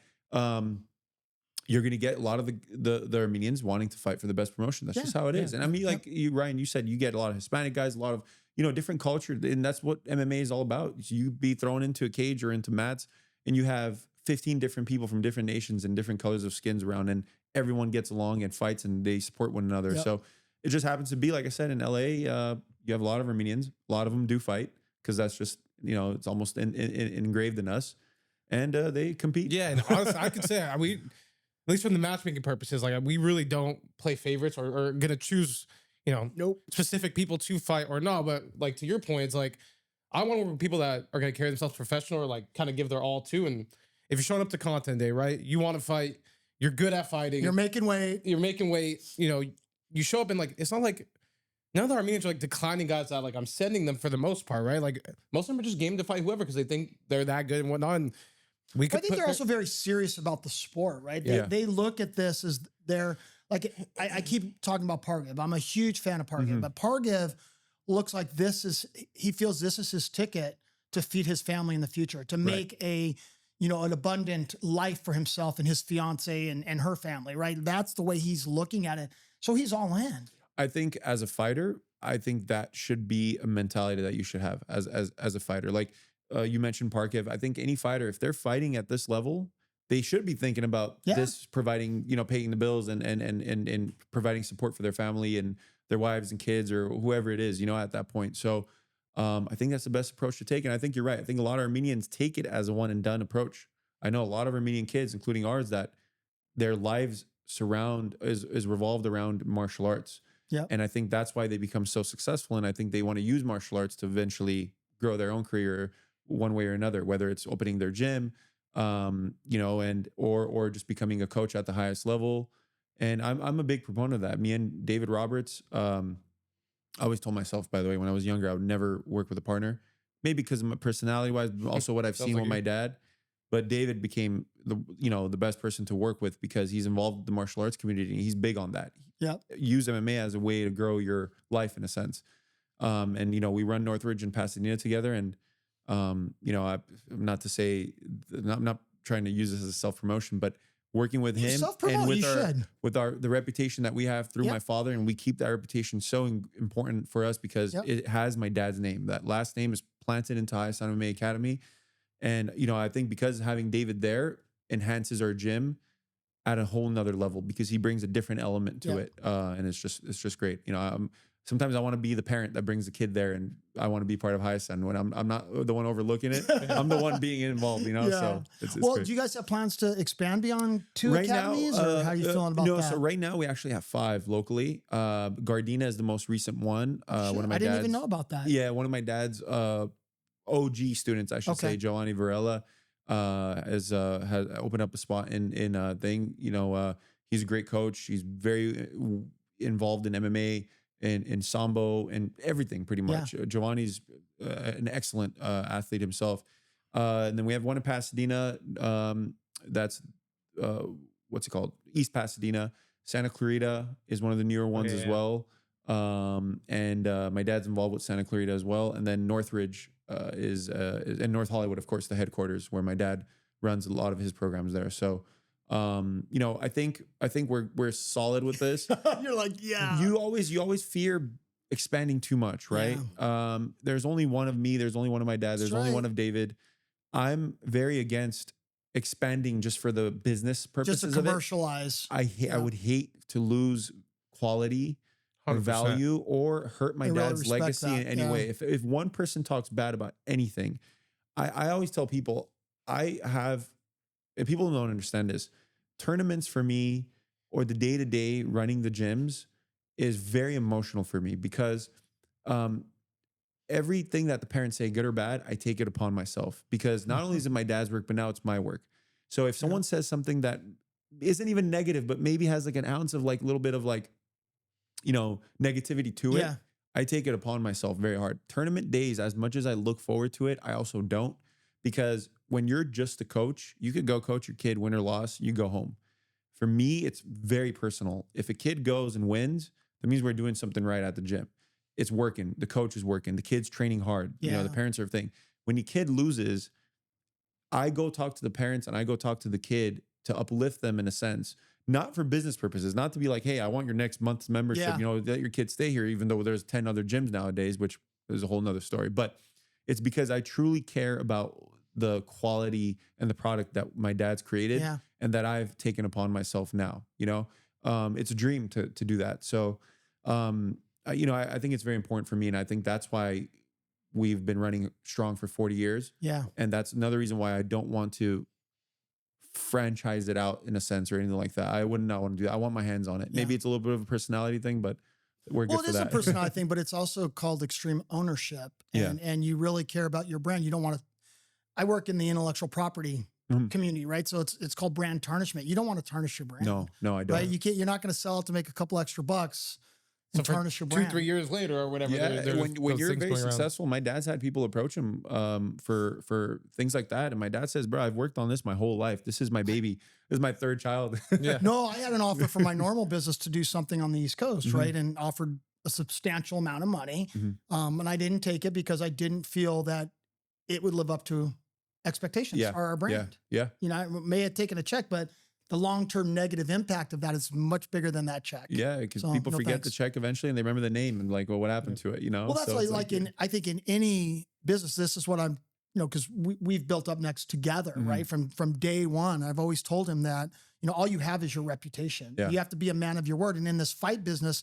You're going to get a lot of the Armenians wanting to fight for the best promotion. That's just how it is. And I mean, like you, Ryan, you said you get a lot of Hispanic guys, a lot of, you know, different culture. And that's what MMA is all about. You be thrown into a cage or into mats and you have 15 different people from different nations and different colors of skins around, and everyone gets along and fights and they support one another. So it just happens to be, like I said, in LA, you have a lot of Armenians. A lot of them do fight because that's just, you know, it's almost engraved in us, and they compete. Yeah. And honestly, I could say, at least from the matchmaking purposes, like we really don't play favorites or gonna choose, you know, specific people to fight or not. But like to your point, it's like I want to work with people that are gonna carry themselves professional or like kind of give their all to. And if you're showing up to content day, right, you want to fight, you're good at fighting, You're making weight. You know, you show up and like it's not like none of the Armenians are like declining guys that like I'm sending them for the most part, right? Like most of them are just game to fight whoever because they think they're that good and whatnot. And I think they're also very serious about the sport, right? They look at this as they're like, I keep talking about Pargiv. I'm a huge fan of Pargiv, but Pargiv looks like he feels this is his ticket to feed his family in the future, to make an abundant life for himself and his fiance and her family, right? That's the way he's looking at it. So he's all in. I think as a fighter, I think that should be a mentality that you should have as a fighter. Like, you mentioned Parkiv. I think any fighter, if they're fighting at this level, they should be thinking about this, providing, you know, paying the bills and providing support for their family and their wives and kids or whoever it is, you know, at that point. So I think that's the best approach to take. And I think you're right. I think a lot of Armenians take it as a one and done approach. I know a lot of Armenian kids, including ours, that their lives is revolved around martial arts. Yeah. And I think that's why they become so successful. And I think they want to use martial arts to eventually grow their own career one way or another, whether it's opening their gym, you know, and or just becoming a coach at the highest level. And I'm a big proponent of that. Me and David Roberts, I always told myself, by the way, when I was younger, I would never work with a partner, maybe because of my personality wise, but also what I've seen with my dad. But David became the best person to work with because he's involved with the martial arts community and he's big on that. Yeah. Use MMA as a way to grow your life in a sense. And, you know, we run Northridge and Pasadena together. And, you know, I'm not trying to use this as a self-promotion, but working with him and with the reputation that we have through my father, and we keep that reputation so important for us because it has my dad's name. That last name is planted into Hayastan MMA Academy. And, you know, I think because having David there enhances our gym at a whole nother level because he brings a different element to it. And it's just great. You know, sometimes I want to be the parent that brings the kid there and I want to be part of Hayastan when I'm not the one overlooking it. I'm the one being involved, you know? So it's well, great. do you guys have plans to expand beyond 2 academies or how are you feeling about that? So right now we actually have 5 locally. Gardena is the most recent one. One of my I didn't even know about that. Yeah. One of my dad's, OG students, I should say, Giovanni Varela, has opened up a spot in thing. You know, he's a great coach. He's very involved in MMA and in Sambo and everything pretty much. Giovanni's an excellent athlete himself. And then we have one in Pasadena. That's what's it called? East Pasadena. Santa Clarita is one of the newer ones as well. And my dad's involved with Santa Clarita as well. And then Northridge is in North Hollywood, of course, the headquarters where my dad runs a lot of his programs there. So, you know, I think we're solid with this. You're like, you always fear expanding too much, right? There's only one of me. There's only one of my dad. There's only one of David. I'm very against expanding just for the business purposes just to commercialize. I would hate to lose quality or 100%. Value or hurt my dad's legacy in any way. If one person talks bad about anything, I always tell people and people don't understand this, tournaments for me or the day-to-day running the gyms is very emotional for me because everything that the parents say, good or bad, I take it upon myself because not only is it my dad's work, but now it's my work. So if someone says something that isn't even negative, but maybe has like an ounce of like little bit of like, you know, negativity to it, I take it upon myself very hard. Tournament days, as much as I look forward to it, I also don't, because when you're just a coach, you could go coach your kid, win or loss, you go home. For me, it's very personal. If a kid goes and wins, that means we're doing something right at the gym. It's working. The coach is working. The kid's training hard. You know, the parents are thing. When your kid loses, I go talk to the parents and I go talk to the kid to uplift them in a sense, not for business purposes, not to be like, hey, I want your next month's membership, you know, let your kids stay here, even though there's 10 other gyms nowadays, which is a whole nother story. But it's because I truly care about the quality and the product that my dad's created and that I've taken upon myself now, you know. It's a dream to do that. So, you know, I think it's very important for me. And I think that's why we've been running strong for 40 years. Yeah. And that's another reason why I don't want to franchise it out in a sense or anything like that. I would not want to do that. I want my hands on it. Maybe it's a little bit of a personality thing, but we're good for that. Well, it is a personality thing, but it's also called extreme ownership. And you really care about your brand. You don't want to, I work in the intellectual property community, right? So it's called brand tarnishment. You don't want to tarnish your brand. No, I don't. Right? You're not going to sell it to make a couple extra bucks and tarnish your brand. 2-3 years later or whatever. When you're very successful, my dad's had people approach him for things like that. And my dad says, bro, I've worked on this my whole life. This is my baby. This is my third child. No, I had an offer from my normal business to do something on the East Coast, right? And offered a substantial amount of money. And I didn't take it because I didn't feel that it would live up to expectations for our brand. You know, I may have taken a check, but the long-term negative impact of that is much bigger than that check. Yeah, because people forget the check eventually and they remember the name and like, well, what happened to it, you know? Well, that's I think in any business, this is what I'm, you know, because we've built up next together, right? From day one, I've always told him that, you know, all you have is your reputation. You have to be a man of your word. And in this fight business,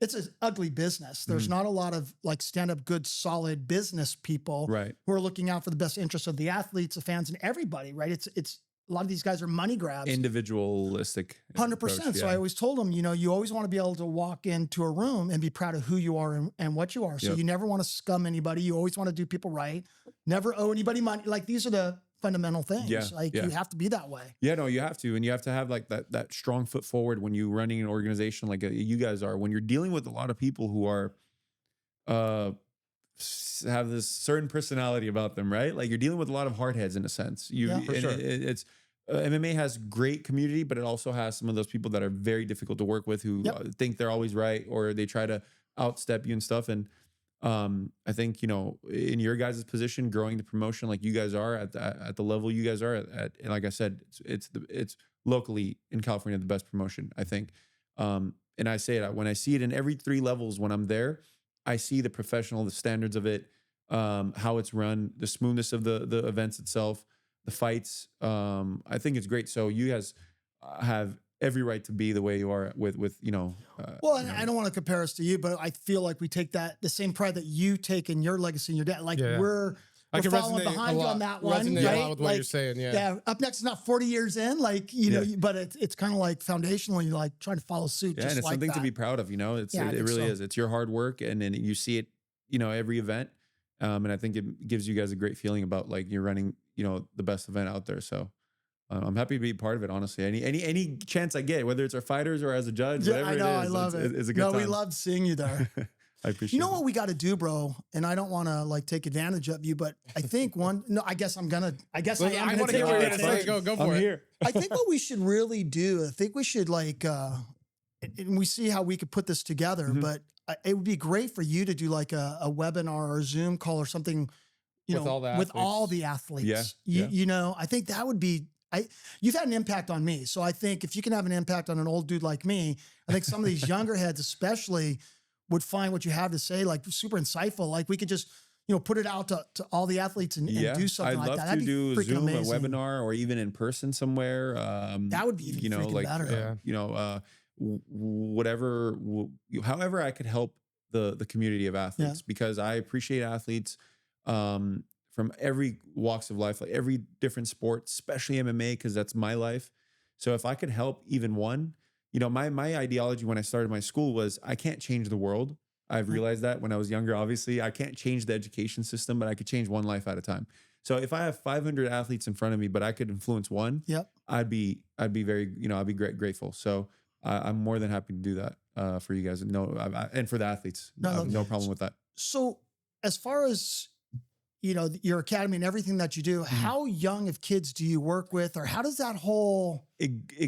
it's an ugly business. There's not a lot of like stand-up, good, solid business people who are looking out for the best interests of the athletes, the fans, and everybody, right? It's a lot of these guys are money grabs. Individualistic. 100%. So I always told them, you know, you always want to be able to walk into a room and be proud of who you are and what you are. So you never want to scum anybody. You always want to do people right. Never owe anybody money. Like these are the fundamental things. You have to be that way. Yeah, no, you have to. And you have to have like that strong foot forward when you're running an organization like you guys are, when you're dealing with a lot of people who are, have this certain personality about them, right? Like you're dealing with a lot of hard heads in a sense. It's MMA has great community, but it also has some of those people that are very difficult to work with who think they're always right, or they try to outstep you and stuff. And I think, you know, in your guys' position, growing the promotion like you guys are at the level you guys are at, and like I said, it's locally in California the best promotion, I think. And I say it when I see it in every 3 levels when I'm there. I see the professional, the standards of it, how it's run, the smoothness of the events itself, the fights. I think it's great. So you guys have every right to be the way you are with you know. Well, and I don't want to compare us to you, but I feel like we take the same pride that you take in your legacy and your dad. Like we're following behind you on that one, right? A lot with what you're saying, Up next is not 40 years in, like you know, but it's kind of like foundational. You like trying to follow suit. Yeah, and it's something to be proud of. You know, it really is. It's your hard work, and then you see it, you know, every event. And I think it gives you guys a great feeling about like you're running, you know, the best event out there. So I'm happy to be part of it. Honestly, any chance I get, whether it's our fighters or as a judge, whatever it is, I love it. It's a good time. We love seeing you there. I appreciate. You know what we got to do, bro? And I don't want to like take advantage of you, but I think I guess I am gonna take advantage. Go for it. Here. I think what we should really do, I think we should like, and we see how we could put this together, but it would be great for you to do like a webinar or a Zoom call or something, you know, with all the athletes. You know, I think that would be, you've had an impact on me. So I think if you can have an impact on an old dude like me, I think some of these younger heads especially would find what you have to say like super insightful. Like we could just, you know, put it out to all the athletes and do something like that. I'd love to do a Zoom, a webinar, or even in person somewhere. That would be even you know, like better. you know, whatever, however I could help the community of athletes, because I appreciate athletes from every walks of life, like every different sport, especially MMA, because that's my life. So if I could help even one, you know, my ideology when I started my school was I can't change the world. I've realized that when I was younger, obviously I can't change the education system, but I could change one life at a time. So if I have 500 athletes in front of me, but I could influence one, I'd be very, you know, I'd be grateful. So I'm more than happy to do that. for you guys. No, and for the athletes, No, I have no problem with that. So as far as, you know, your academy and everything that you do, how young of kids do you work with, or how does that whole,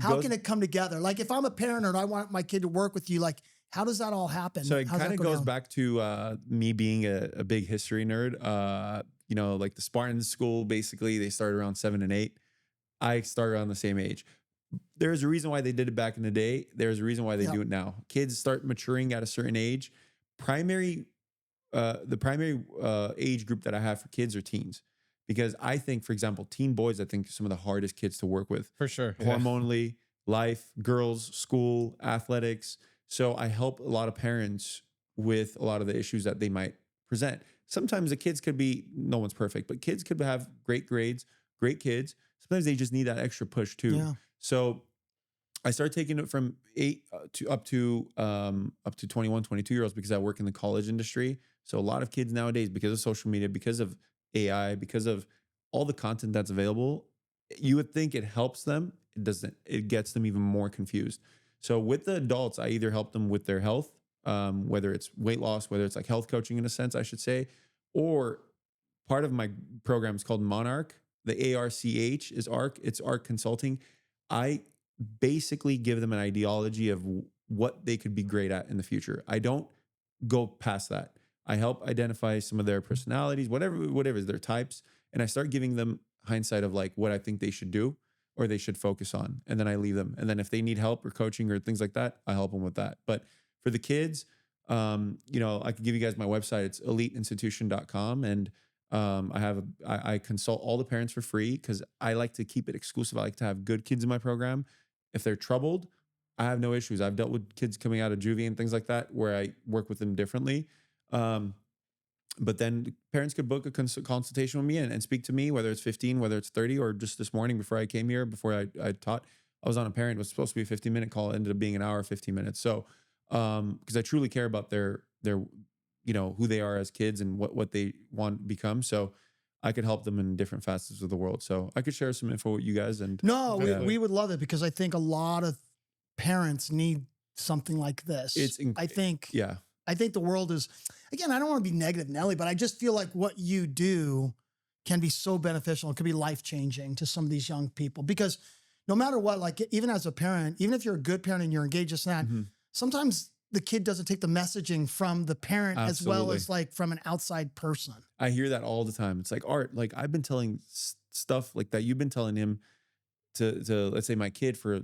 how can it come together? Like if I'm a parent and I want my kid to work with you, like how does that all happen? So it How's kind that of go goes down? back to me being a big history nerd. You know, like the Spartans school, basically they started around 7 and 8. I started around the same age. There's a reason why they did it back in the day. There's a reason why they do it now. Kids start maturing at a certain age. The primary age group that I have for kids are teens, because I think, for example, teen boys, I think are some of the hardest kids to work with. For sure. Hormonally, life, girls, school, athletics. So I help a lot of parents with a lot of the issues that they might present. Sometimes the kids could be, no one's perfect, but kids could have great grades, great kids. Sometimes they just need that extra push too. Yeah. So I started taking it from 8 to up to 21, 22-year-olds, because I work in the college industry. So a lot of kids nowadays, because of social media, because of AI, because of all the content that's available, you would think it helps them. It doesn't. It gets them even more confused. So with the adults, I either help them with their health, whether it's weight loss, whether it's like health coaching in a sense, I should say, or part of my program is called Monarch. The ARCH is ARC. It's ARC Consulting. I basically give them an ideology of what they could be great at in the future. I don't go past that. I help identify some of their personalities, whatever is their types, and I start giving them hindsight of like what I think they should do or they should focus on, and then I leave them. And then if they need help or coaching or things like that, I help them with that. But for the kids, you know, I could give you guys my website. It's eliteinstitution.com, and I consult all the parents for free, because I like to keep it exclusive. I like to have good kids in my program. If they're troubled, I have no issues. I've dealt with kids coming out of juvie and things like that where I work with them differently. But then parents could book a consultation with me and speak to me, whether it's 15, whether it's 30, or just this morning before I came here, before I taught, I was on a parent. It was supposed to be a 15-minute call. It ended up being an hour, 15 minutes. So, because I truly care about their, you know, who they are as kids and what they want to become. So I could help them in different facets of the world. So I could share some info with you guys. And No, we would love it, because I think a lot of parents need something like this. I think the world is, again, I don't want to be negative, Nelly, but I just feel like what you do can be so beneficial. It could be life-changing to some of these young people, because no matter what, like even as a parent, even if you're a good parent and you're engaged in that, sometimes the kid doesn't take the messaging from the parent as well as like from an outside person. I hear that all the time. It's like, Art, like I've been telling stuff like that you've been telling him to let's say my kid for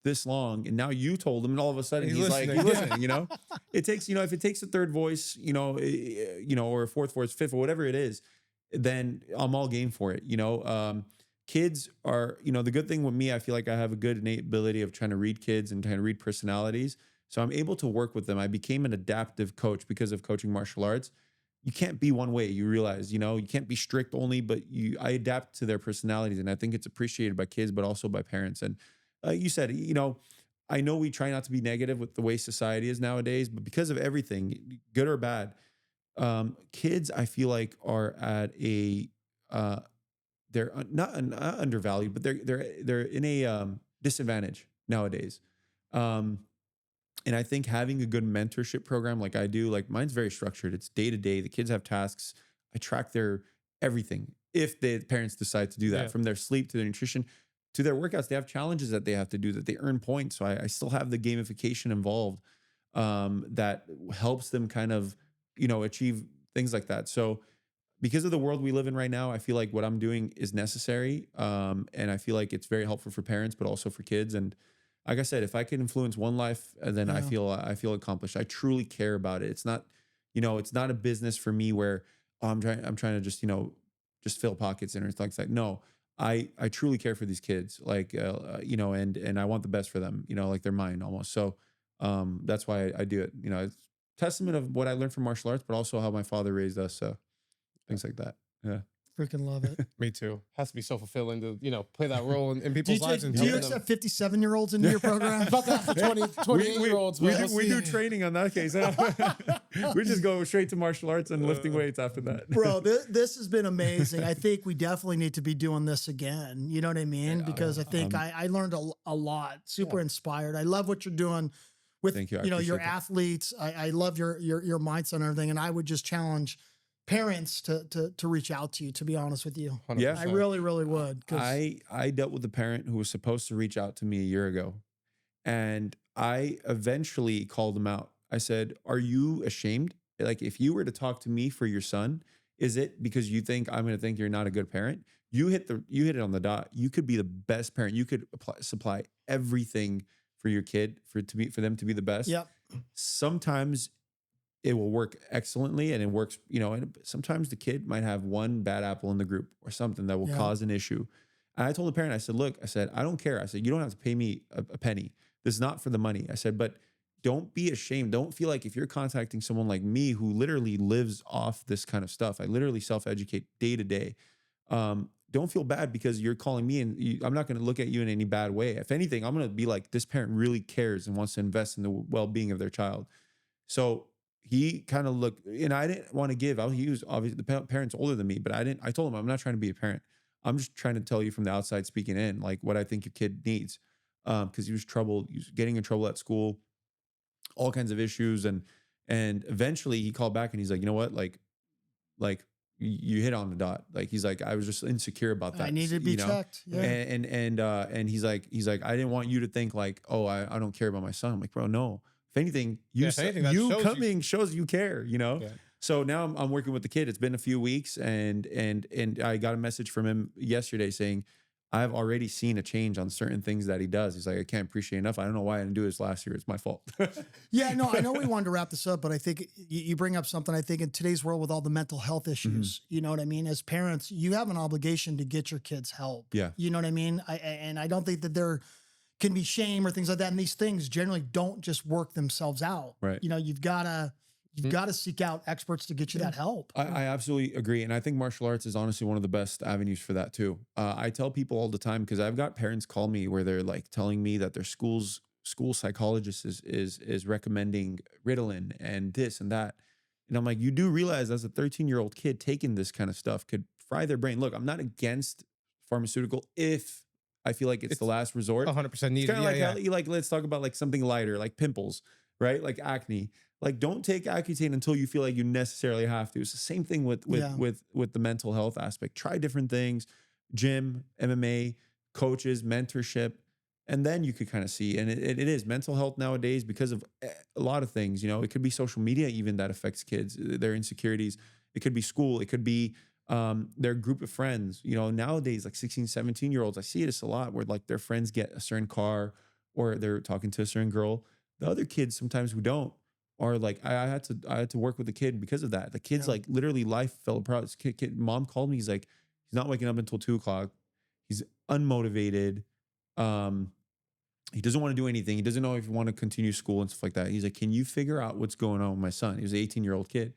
this long, and now you told him, and all of a sudden he's like, he's listening, you know? It takes, you know, if it takes a third voice, you know, or a fourth voice, fifth, or whatever it is, then I'm all game for it. You know, kids are, you know, the good thing with me, I feel like I have a good innate ability of trying to read kids and trying to read personalities. So I'm able to work with them. I became an adaptive coach because of coaching martial arts. You can't be one way. You realize, you know, you can't be strict only, but I adapt to their personalities. And I think it's appreciated by kids, but also by parents. And you said, you know, I know we try not to be negative with the way society is nowadays, but because of everything, good or bad, kids, I feel like are at a, they're not undervalued, but they're in a disadvantage nowadays. And I think having a good mentorship program like I do, like mine's very structured. It's day to day. The kids have tasks. I track their everything. If the parents decide to do that, from their sleep to their nutrition to their workouts, they have challenges that they have to do that they earn points. So I still have the gamification involved that helps them kind of, you know, achieve things like that. So because of the world we live in right now, I feel like what I'm doing is necessary. And I feel like it's very helpful for parents, but also for kids. And like I said, if I can influence one life, then I feel accomplished. I truly care about it. It's not, you know, it's not a business for me where I'm trying to just, you know, just fill pockets and things like that. No, I truly care for these kids, like, you know, and I want the best for them, you know, like they're mine almost. So that's why I do it. You know, it's testament of what I learned from martial arts, but also how my father raised us. So things like that. Yeah. Freaking love it. Me too. Has to be so fulfilling to, you know, play that role in people's lives. And do you accept 57-year-olds into your program? About that for 28-year-olds. We do training on that case. We just go straight to martial arts and lifting weights after that. Bro, this has been amazing. I think we definitely need to be doing this again. You know what I mean? Because I think I learned a lot. Super inspired. I love what you're doing with Thank you. I your appreciate that. athletes. I love your mindset and everything. And I would just challenge parents to reach out to you, to be honest with you. 100%. Yeah. I really, really would. 'Cause I dealt with a parent who was supposed to reach out to me a year ago, and I eventually called him out. I said, "Are you ashamed? Like, if you were to talk to me for your son, is it because you think I'm going to think you're not a good parent? You hit it on the dot. You could be the best parent. You could supply everything for your kid for them to be the best. Yep. Sometimes it will work excellently and it works, and sometimes the kid might have one bad apple in the group or something that will Yeah. cause an issue. And I told the parent, I said, look, I said, I don't care. I said, you don't have to pay me a penny. This is not for the money. I said, but don't be ashamed. Don't feel like if you're contacting someone like me who literally lives off this kind of stuff, I literally self-educate day to day. Don't feel bad because you're calling me and I'm not going to look at you in any bad way. If anything, I'm going to be like, this parent really cares and wants to invest in the well-being of their child. So he kind of looked, and I didn't want to give out. He was obviously the parent's older than me, but I told him, I'm not trying to be a parent. I'm just trying to tell you from the outside speaking in, like what I think your kid needs. Cause he was troubled. He was getting in trouble at school, all kinds of issues. And eventually he called back and he's like, you know what? Like you hit on the dot. Like, he's like, I was just insecure about that. I needed to be checked. Yeah. And he's like, I didn't want you to think like, oh, I don't care about my son. I'm like, bro, no. If anything, you coming shows you care, Yeah. So now I'm working with the kid. It's been a few weeks and I got a message from him yesterday saying, I've already seen a change on certain things that he does. He's like, I can't appreciate enough. I don't know why I didn't do this last year. It's my fault. Yeah, no, I know we wanted to wrap this up, but I think you bring up something. I think in today's world with all the mental health issues, you know what I mean? As parents, you have an obligation to get your kids help. Yeah. You know what I mean? And I don't think that there can be shame or things like that. And these things generally don't just work themselves out. Right. You've got to seek out experts to get you that help. I absolutely agree. And I think martial arts is honestly one of the best avenues for that too. I tell people all the time, because I've got parents call me where they're like telling me that their school psychologist is recommending Ritalin and this and that. And I'm like, you do realize as a 13-year-old kid taking this kind of stuff could fry their brain. Look, I'm not against pharmaceutical if I feel like it's the last resort. 100% needed. It's kind of like let's talk about like something lighter, like pimples, right? Like acne. Like, don't take Accutane until you feel like you necessarily have to. It's the same thing with the mental health aspect. Try different things, gym, MMA, coaches, mentorship, and then you could kind of see. And it is mental health nowadays because of a lot of things. It could be social media even that affects kids, their insecurities. It could be school. It could be their group of friends. Nowadays, like 16, 17-year-olds, I see this a lot where like their friends get a certain car or they're talking to a certain girl. The other kids sometimes who don't, or like I had to work with the kid because of that. The kid's like literally life fell apart. This kid, mom called me. He's like, he's not waking up until 2:00. He's unmotivated. He doesn't want to do anything. He doesn't know if he want to continue school and stuff like that. He's like, can you figure out what's going on with my son? He was an 18-year-old kid.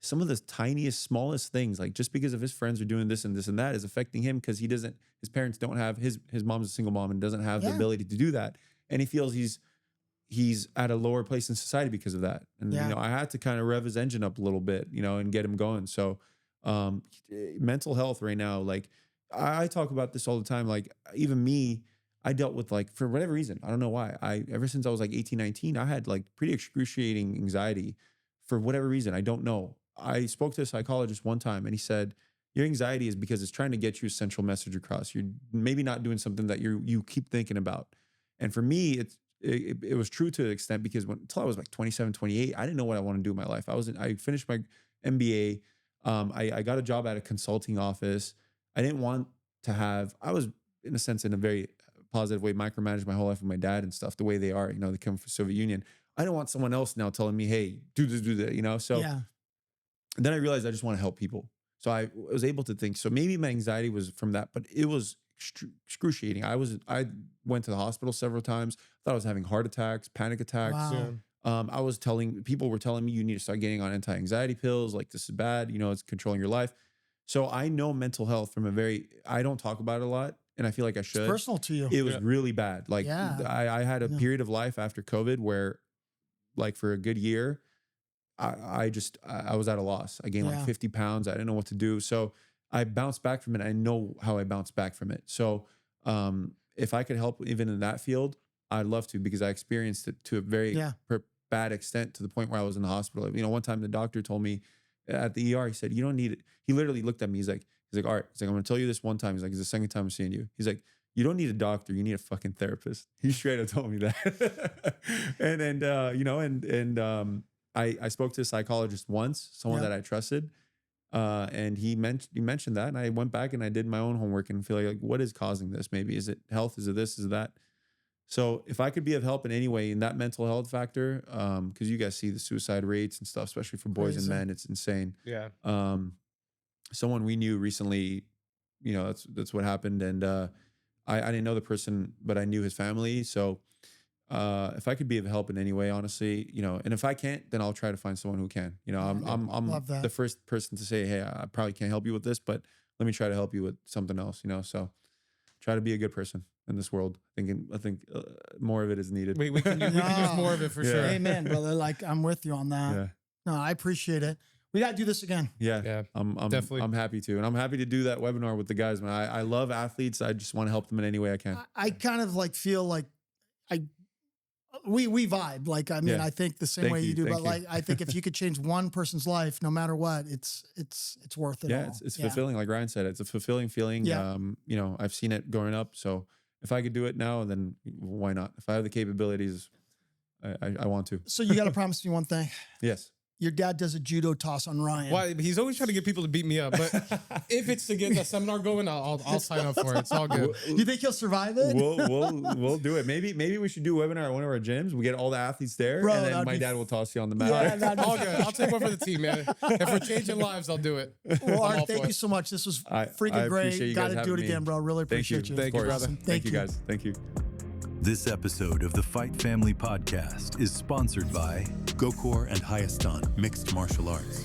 Some of the tiniest, smallest things, like just because of his friends are doing this and this and that, is affecting him because his parents don't have, his mom's a single mom and doesn't have the ability to do that. And he feels he's at a lower place in society because of that. And, I had to kind of rev his engine up a little bit, and get him going. So, mental health right now, like I talk about this all the time. Like even me, I dealt with like, for whatever reason, I don't know why, ever since I was like 18, 19, I had like pretty excruciating anxiety for whatever reason. I don't know. I spoke to a psychologist one time and he said, your anxiety is because it's trying to get you a central message across. You're maybe not doing something that you keep thinking about. And for me, it was true to an extent because until I was like 27, 28, I didn't know what I wanted to do in my life. I finished my MBA. I got a job at a consulting office. I didn't want to I was in a sense in a very positive way, micromanaged my whole life with my dad and stuff, the way they are, they come from Soviet Union. I don't want someone else now telling me, hey, do this, do that, So and then I realized I just want to help people. So I was able to think, so maybe my anxiety was from that, but it was excruciating. I went to the hospital several times. Thought I was having heart attacks, panic attacks. Wow. People were telling me you need to start getting on anti-anxiety pills. Like this is bad. It's controlling your life. So I know mental health from I don't talk about it a lot and I feel like I should. It's personal to you. It was really bad. Like I had a period of life after COVID where like for a good year, I was at a loss. I gained like 50 pounds. I didn't know what to do. So I bounced back from it. I know how I bounced back from it. So if I could help even in that field, I'd love to, because I experienced it to a very bad extent, to the point where I was in the hospital. You know, one time the doctor told me at the ER, he said, you don't need it. He literally looked at me. He's like, all right. He's like, I'm going to tell you this one time. He's like, it's the second time I'm seeing you. He's like, you don't need a doctor. You need a fucking therapist. He straight up told me that. I spoke to a psychologist once, someone that I trusted. And he mentioned that, and I went back and I did my own homework and feel like, what is causing this? Maybe is it health? Is it this? Is it that? So if I could be of help in any way in that mental health factor, because you guys see the suicide rates and stuff, especially for boys and men, it's insane. Yeah. Someone we knew recently, you know, that's what happened, and I didn't know the person, but I knew his family. So if I could be of help in any way, honestly, you know, and if I can't, then I'll try to find someone who can. You know, I'm the first person to say, hey, I probably can't help you with this, but let me try to help you with something else. You know, so try to be a good person in this world. I think more of it is needed. We can use more of it for sure. Amen, brother. Like, I'm with you on that. Yeah. No, I appreciate it. We got to do this again. Yeah. I'm definitely. I'm happy to. And I'm happy to do that webinar with the guys, man. I love athletes. I just want to help them in any way I can. I kind of like feel like we vibe. Like, I mean, I think the same way you do, but like, I think if you could change one person's life, no matter what, it's worth it. Yeah, all. it's fulfilling. Like Ryan said, it's a fulfilling feeling. Yeah. You know, I've seen it growing up. So if I could do it now, then why not? If I have the capabilities, I want to. So you got to promise me one thing. Yes. Your dad does a judo toss on Ryan. Why? He's always trying to get people to beat me up. But if it's to get the seminar going, I'll sign up for it. It's all good. You think he'll survive it? We'll do it. Maybe we should do a webinar at one of our gyms. We get all the athletes there, Bro, and then my dad will toss you on the mat. Yeah, all good. I'll take one for the team, man. If we're changing lives, I'll do it. Well, Art, thank you so much. This was freaking great. Got to do it again, bro. Really appreciate you. Thank you, brother. Awesome. Thank you, guys. Thank you. This episode of the Fight Family Podcast is sponsored by Gokor and Hayastan Mixed Martial Arts.